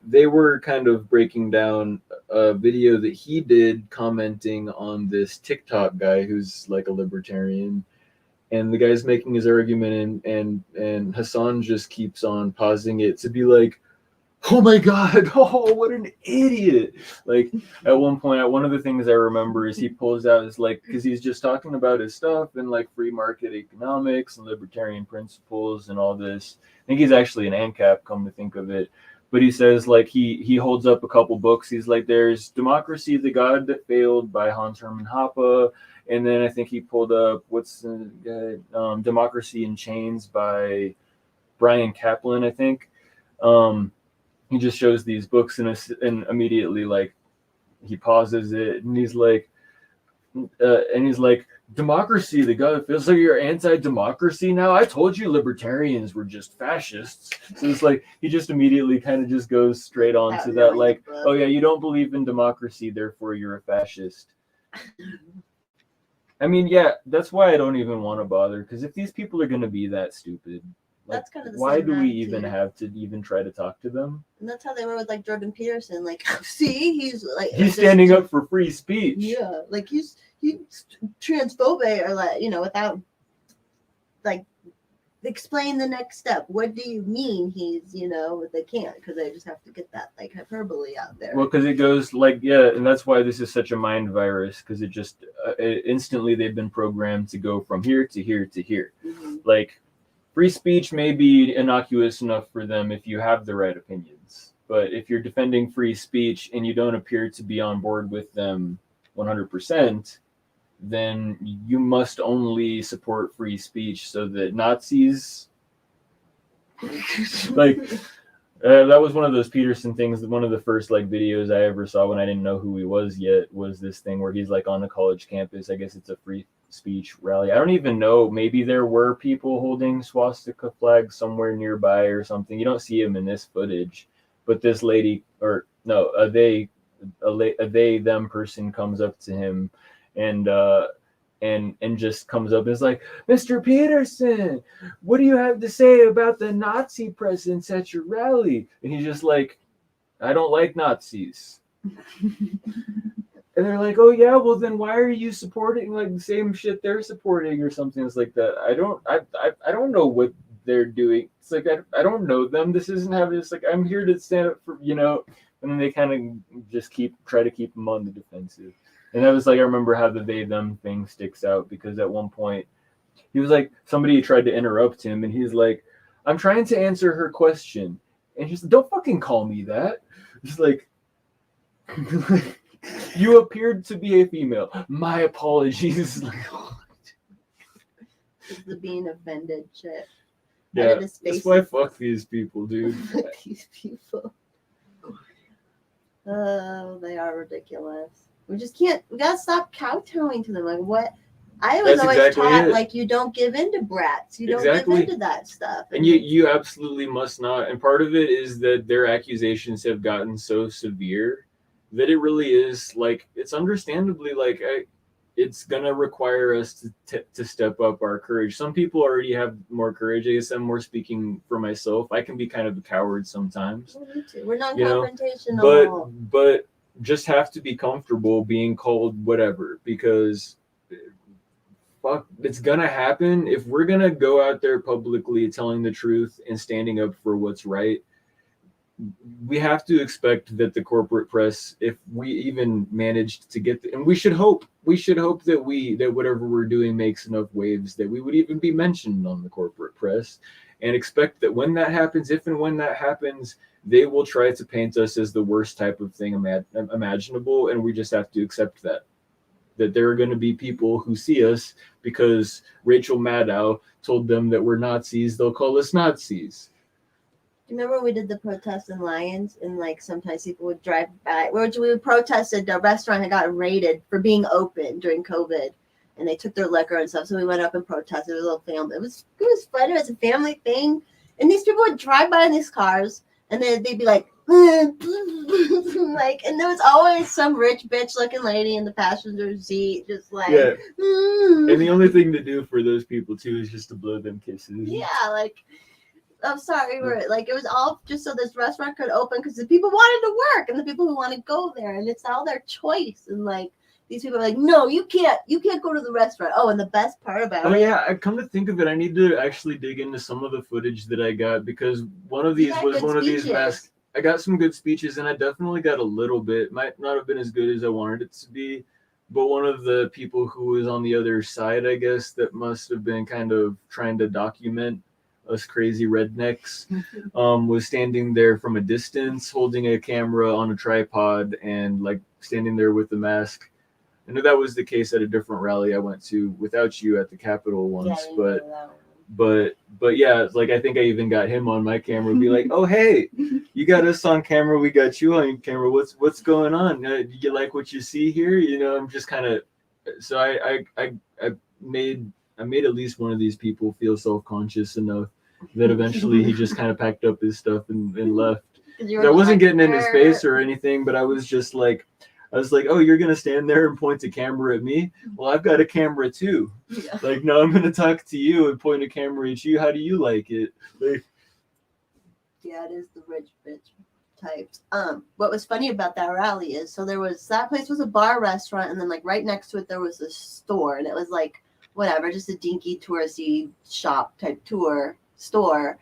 they were kind of breaking down a video that he did commenting on this TikTok guy who's like a libertarian, and the guy's making his argument, and Hassan just keeps on pausing it to be like, oh my god, oh what an idiot. Like at one point, one of the things I remember is he pulls out his like, because he's just talking about his stuff and like free market economics and libertarian principles and all this. I think he's actually an ANCAP, come to think of it. But he says like he holds up a couple books. He's like, there's Democracy, the God That Failed by Hans Hermann Hoppe. And then I think he pulled up Democracy in Chains by Brian Kaplan, I think. He just shows these books and immediately like he pauses it and he's like Democracy, the God feels like you're anti-democracy now. I told you libertarians were just fascists. So it's like he just immediately kind of just goes straight on to that like, oh yeah, you don't believe in democracy, therefore you're a fascist. I mean, yeah, that's why I don't even want to bother, because if these people are going to be that stupid, like, That's kind of the why same do we attitude. even have to even try to talk to them? And that's how they were with like Jordan Peterson. Like, see, he's like He's standing up for free speech. Yeah, like he's transphobic or like, you know, without like explain the next step. What do you mean he's, you know, they can't because they just have to get that like hyperbole out there. Well, because it goes like, yeah, and that's why this is such a mind virus, because it just instantly they've been programmed to go from here to here to here. Mm-hmm. Like free speech may be innocuous enough for them if you have the right opinions, but if you're defending free speech and you don't appear to be on board with them 100%, then you must only support free speech so that Nazis like That was one of those Peterson things. One of the first like videos I ever saw when I didn't know who he was yet was this thing where he's like on a college campus. I guess it's a free speech rally. I don't even know. Maybe there were people holding swastika flags somewhere nearby or something. You don't see him in this footage, but this lady or no, a they them person comes up to him and just comes up and is like, Mr. Peterson, what do you have to say about the Nazi presence at your rally? And he's just like, I don't like Nazis. And they're like, oh yeah, well then why are you supporting like the same shit they're supporting or something? It's like that. I don't know what they're doing. It's like I don't know them. This isn't how this like I'm here to stand up for, you know. And then they kind of just try to keep them on the defensive. And that was like, I remember how the they them thing sticks out because at one point he was like, somebody tried to interrupt him and he's like, I'm trying to answer her question. And he's like, don't fucking call me that. He's like, you appeared to be a female. My apologies. It's the being offended shit. Yeah, that's why fuck these people, dude. These people. Oh, they are ridiculous. We just can't. We gotta stop kowtowing to them. Like what? I was That's always exactly taught it. like you don't give in to brats. You don't Exactly. give in to that stuff. And you absolutely must not. And part of it is that their accusations have gotten so severe that it really is like it's understandably like it's gonna require us to step up our courage. Some people already have more courage. I guess I'm more speaking for myself. I can be kind of a coward sometimes. Well, me too. We're You know, non-confrontational. but just have to be comfortable being called whatever because fuck, it's gonna happen. If we're gonna go out there publicly telling the truth and standing up for what's right, we have to expect that the corporate press, if we even managed to get and we should hope that whatever we're doing makes enough waves that we would even be mentioned on the corporate press, and expect that when that happens, if and when that happens, they will try to paint us as the worst type of thing imaginable, and we just have to accept that there are going to be people who see us because Rachel Maddow told them that we're Nazis. They'll call us Nazis. Do you remember when we did the protest in Lyons and like sometimes people would drive by? We protested the restaurant had got raided for being open during COVID, and they took their liquor and stuff. So we went up and protested. It was a little family. It was fun. It was a family thing, and these people would drive by in these cars, and then they'd be like, like, and there was always some rich bitch looking lady in the passenger seat, just like, Yeah. And the only thing to do for those people too is just to blow them kisses. yeah, like. I'm sorry, we're like it was all just so this restaurant could open because the people wanted to work and the people who want to go there, and it's all their choice. And like these people are like, no, you can't go to the restaurant. Oh, and the best part about Oh it, yeah, I come to think of it, I need to actually dig into some of the footage that I got because one of these was one of these masks. I got some good speeches, and I definitely got a little bit. Might not have been as good as I wanted it to be, but one of the people who was on the other side, I guess, that must have been kind of trying to document us crazy rednecks, was standing there from a distance, holding a camera on a tripod, and like standing there with the mask. I know that was the case at a different rally I went to without you at the Capitol once, but yeah, like I think I even got him on my camera, be like, oh hey, you got us on camera, we got you on camera. What's going on? Do you like what you see here? You know, I'm just kind of. So I made at least one of these people feel self-conscious enough that eventually he just kind of packed up his stuff and left. I wasn't getting in his face or anything, but I was like, oh, you're going to stand there and point a camera at me? Well, I've got a camera too. Yeah. Like, no, I'm going to talk to you and point a camera at you. How do you like it? Like, yeah, it is the rich bitch types. What was funny about that rally is, so that place was a bar restaurant, and then like right next to it, there was a store, and it was like, whatever, just a dinky touristy shop type store.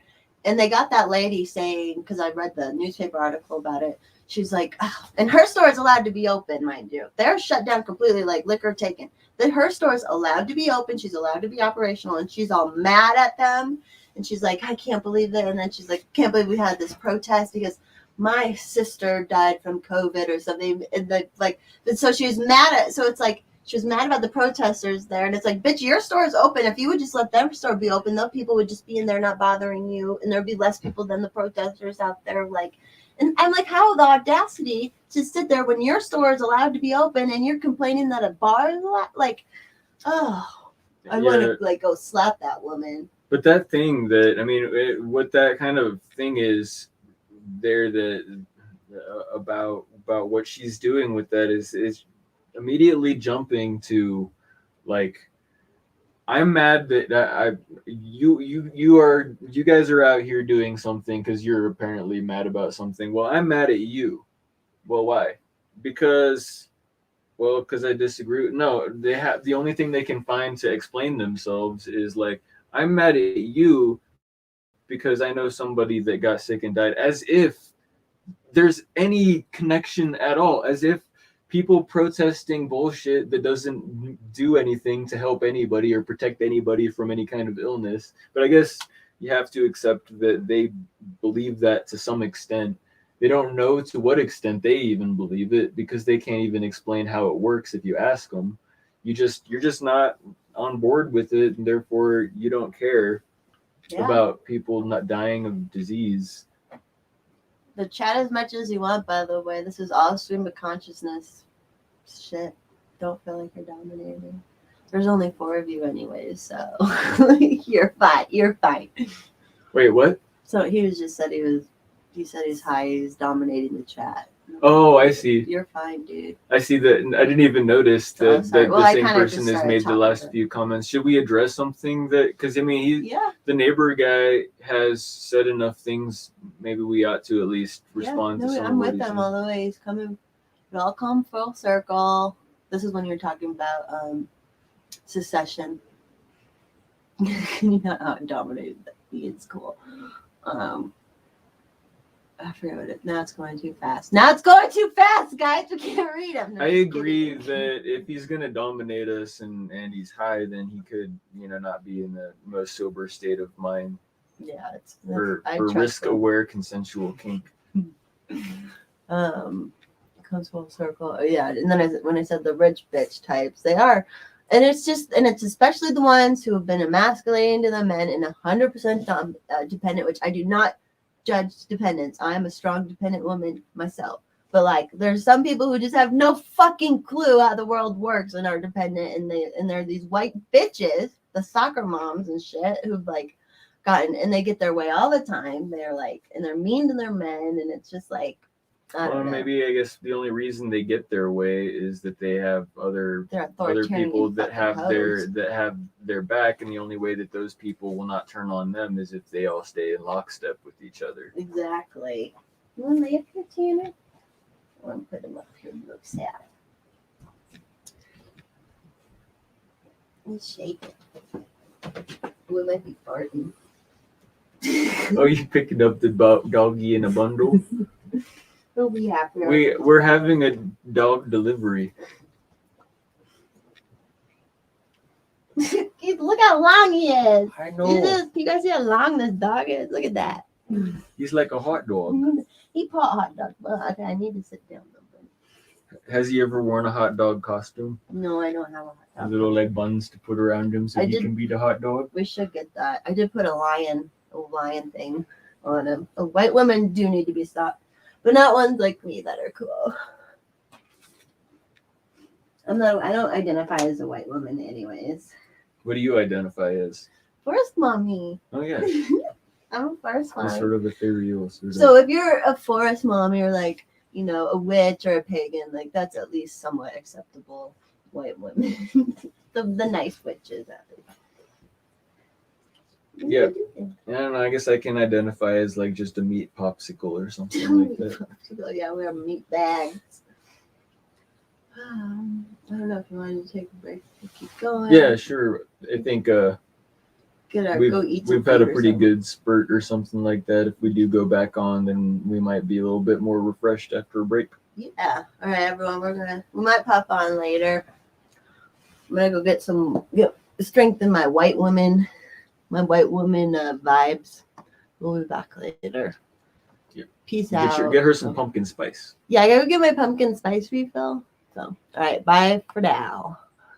And they got that lady saying, because I read the newspaper article about it, she's like, oh, and her store is allowed to be open, mind you. They're shut down completely, like liquor taken. Then her store is allowed to be open. She's allowed to be operational, and she's all mad at them. And she's like, I can't believe that. And then she's like, can't believe we had this protest because my sister died from COVID or something. And so she was mad at. So it's like, She was mad about the protesters there, and it's like, bitch, your store is open. If you would just let their store be open, those people would just be in there not bothering you, and there'd be less people than the protesters out there. Like, and I'm like, how the audacity to sit there when your store is allowed to be open and you're complaining that a bar is allowed? Like, oh, I want to like go slap that woman. But that thing that, I mean, what that kind of thing is there that about what she's doing with that is immediately jumping to like, I'm mad that you guys are out here doing something because you're apparently mad about something. Well, I'm mad at you. Well, why? Because I disagree. No, they have the only thing they can find to explain themselves is like, I'm mad at you because I know somebody that got sick and died, as if there's any connection at all, as if people protesting bullshit that doesn't do anything to help anybody or protect anybody from any kind of illness. But I guess you have to accept that they believe that to some extent. They don't know to what extent they even believe it because they can't even explain how it works if you ask them. You're just not on board with it, and therefore you don't care about people not dying of disease. But chat as much as you want, by the way. This is all stream of consciousness. Shit. Don't feel like you're dominating. There's only 4 of you anyways, so you're fine. You're fine. Wait, what? So he said he's high, he's dominating the chat. Oh, I see. You're fine, dude. I see that. I didn't even notice that, sorry. that Well, the I same kinda person just has started made the talking last to it. few comments. Should we address something that, because I mean, Yeah. the neighbor guy has said enough things. Maybe we ought to at least respond to some I'm of what with he's him saying. all the way. He's coming. It all come full circle. This is when you're talking about secession. You know how it dominated me in school. I forget what it. Now it's going too fast. Now it's going too fast, guys. We can't read them. I agree that if he's gonna dominate us and he's high, then he could, not be in the most sober state of mind Yeah, for I trust him. risk-aware consensual kink. It comes full circle. Yeah, and then when I said the rich bitch types, they are, and it's especially the ones who have been emasculating to the men and 100% dependent, which I do not judge dependence. I am a strong dependent woman myself. But like, there's some people who just have no fucking clue how the world works and are dependent, and they're these white bitches, the soccer moms and shit, who've like gotten, and they get their way all the time. They're like, and they're mean to their men, and it's just like, I don't know. Maybe I guess the only reason they get their way is that they have other They're people that fucking have their back, and the only way that those people will not turn on them is if they all stay in lockstep with each other. Exactly. You want to lay up here, Tanner? I want to put him up here. He looks sad. Let's shake it. We might be farting. Oh, you picking up the doggy in a bundle? He'll be happy. We're having a dog delivery. Look how long he is. I You guys see how long this dog is? Look at that. He's like a hot dog. He bought hot dog. Well, okay, I need to sit down. Has he ever worn a hot dog costume? No, I don't have a hot dog. Little like buns to put around him so he can be the hot dog. We should get that. I did put a lion thing on him. White women do need to be stopped, but not ones like me that are cool. I don't identify as a white woman anyways. What do you identify as? Forest mommy. Oh yeah, I'm a forest some mommy. sort of ethereal. So if you're a forest mommy or like, a witch or a pagan, like that's at least somewhat acceptable white women. the nice witches at least. Yeah. I don't know. I guess I can identify as like just a meat popsicle or something like that. Yeah, we have meat bags. I don't know if you wanted to take a break. Keep going. Yeah, sure. I think Go eat. we've had a pretty good spurt or something like that. If we do go back on, then we might be a little bit more refreshed after a break. Yeah. All right, everyone. We might pop on later. I'm gonna go get strengthen my white woman vibes. We'll be back later. Yep. Peace out. Get her some pumpkin spice. Yeah, I gotta go get my pumpkin spice refill. So, all right, bye for now.